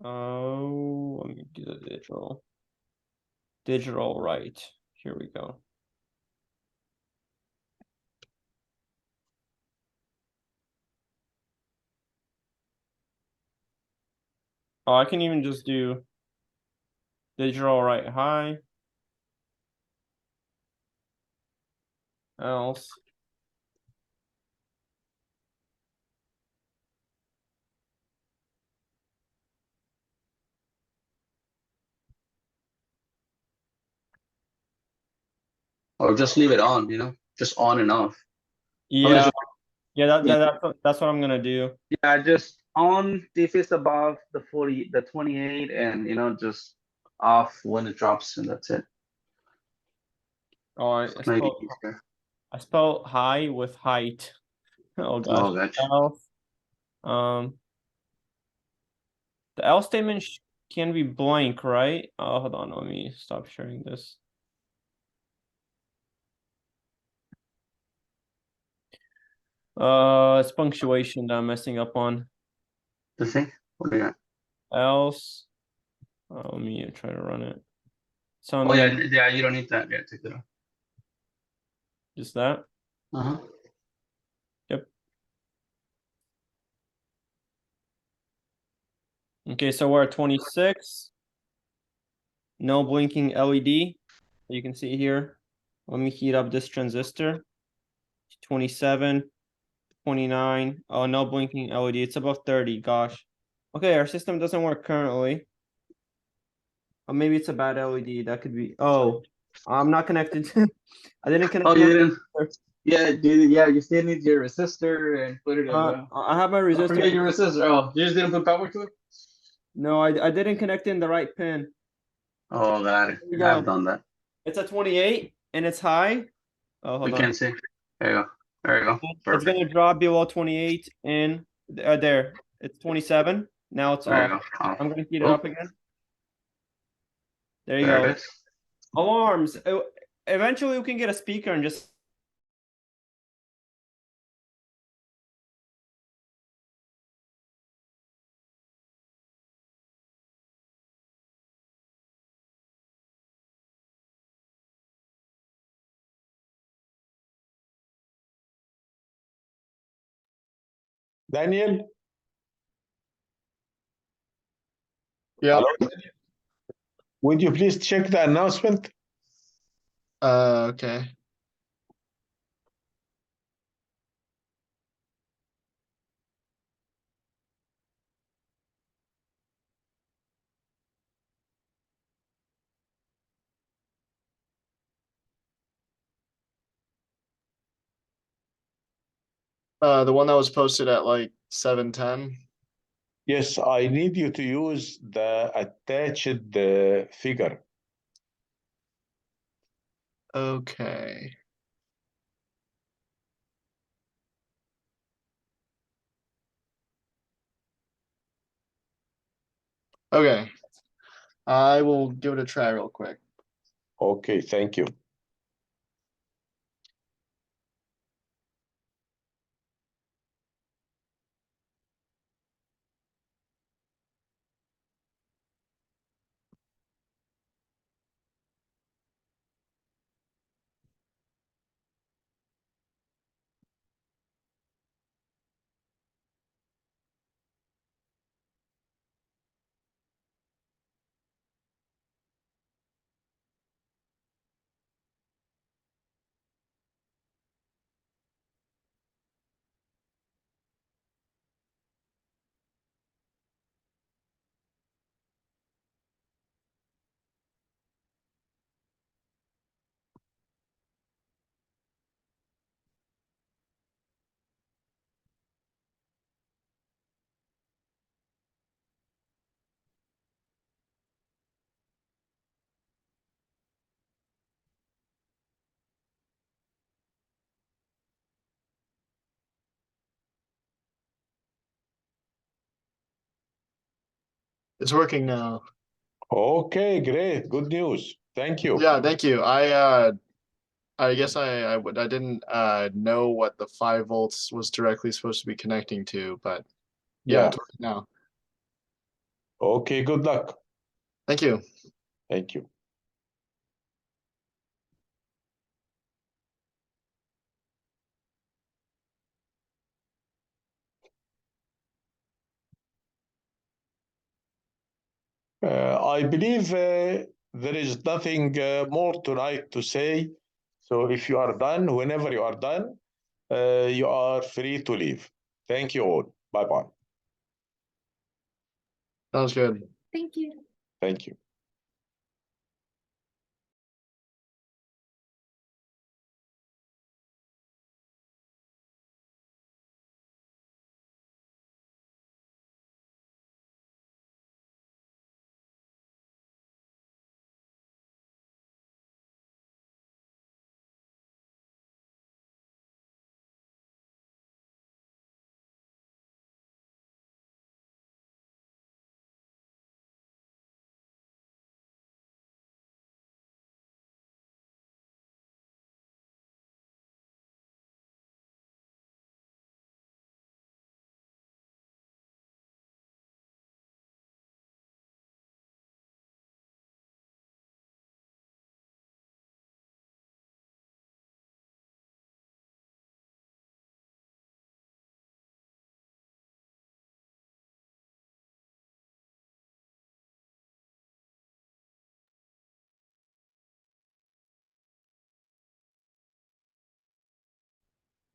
Oh, let me do the digital right. Here we go. Oh, I can even just do digital right high. Else. Or just leave it on, just on and off. Yeah, that's what I'm gonna do. Yeah, just on if it's above the 40, the 28, and just off when it drops, and that's it. Oh, I spelled high with height. Oh gosh. Oh, gotcha. Else. The else statement can be blank, right? Oh, hold on, let me stop sharing this. It's punctuation that I'm messing up on. The thing? What do you got? Else. Let me try to run it. So Oh yeah, you don't need that. Yeah, take it off. Just that? Uh-huh. Yep. Okay, so we're at 26. No blinking LED. You can see here. Let me heat up this transistor. 27, 29. Oh, no blinking LED. It's above 30. Gosh. Okay, our system doesn't work currently. Or maybe it's a bad LED. That could be. Oh, I'm not connected. I didn't connect. Oh, you didn't? Yeah, dude. Yeah, you still need your resistor and put it. I have my resistor. Forget your resistor. Oh, you just didn't put power to it? No, I didn't connect in the right pin. Oh, got it. I've done that. It's a 28 and it's high. Oh, hold on. We can see. There you go. There you go. It's gonna drop below 28 and there. It's 27. Now it's off. I'm gonna heat it up again. There you go. Alarms. Eventually we can get a speaker and just Daniel? Yeah. Hello? Would you please check the announcement? Okay. The one that was posted at like 7:10. Yes, I need you to use the attached figure. Okay. Okay. I will give it a try real quick. Okay, thank you. It's working now. Okay, great. Good news. Thank you. Yeah, thank you. I guess I didn't know what the 5 volts was directly supposed to be connecting to, but yeah, Yeah. it's working now. Okay, good luck. Thank you. Thank you. I believe there is nothing more tonight to say. So if you are done, whenever you are done, you are free to leave. Thank you all. Bye-bye. Sounds good. Thank you. Thank you.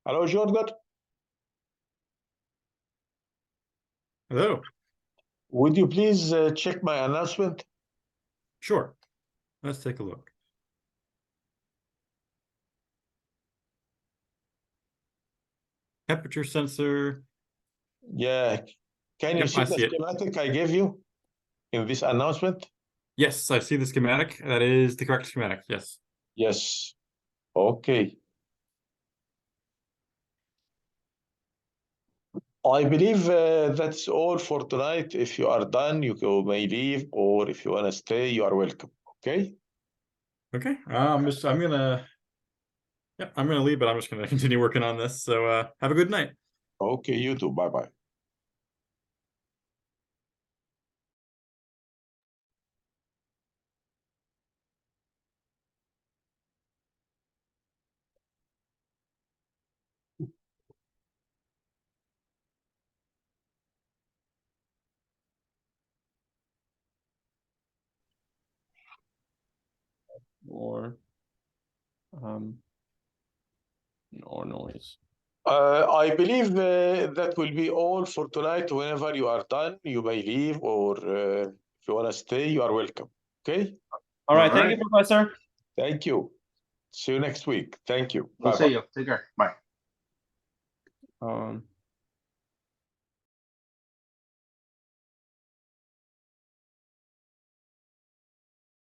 Hello, Jordan. Hello. Would you please check my announcement? Sure. Let's take a look. Temperature sensor. Yeah. Can you Yep, see I the see it. schematic I gave you in this announcement? Yes, I see the schematic. That is the correct schematic. Yes. Yes. Okay. I believe that's all for tonight. If you are done, may leave, or if you want to stay, you are welcome. Okay? Okay. I'm gonna leave, but I'm just gonna continue working on this. So have a good night. Okay, you too. Bye-bye. or or noise. I believe that will be all for tonight. Whenever you are done, you may leave, or if you want to stay, you are welcome. Okay? All right, thank Alright. you, Professor. Thank you. See you next week. Thank you. We'll Bye-bye. see you. Take care. Bye. Um,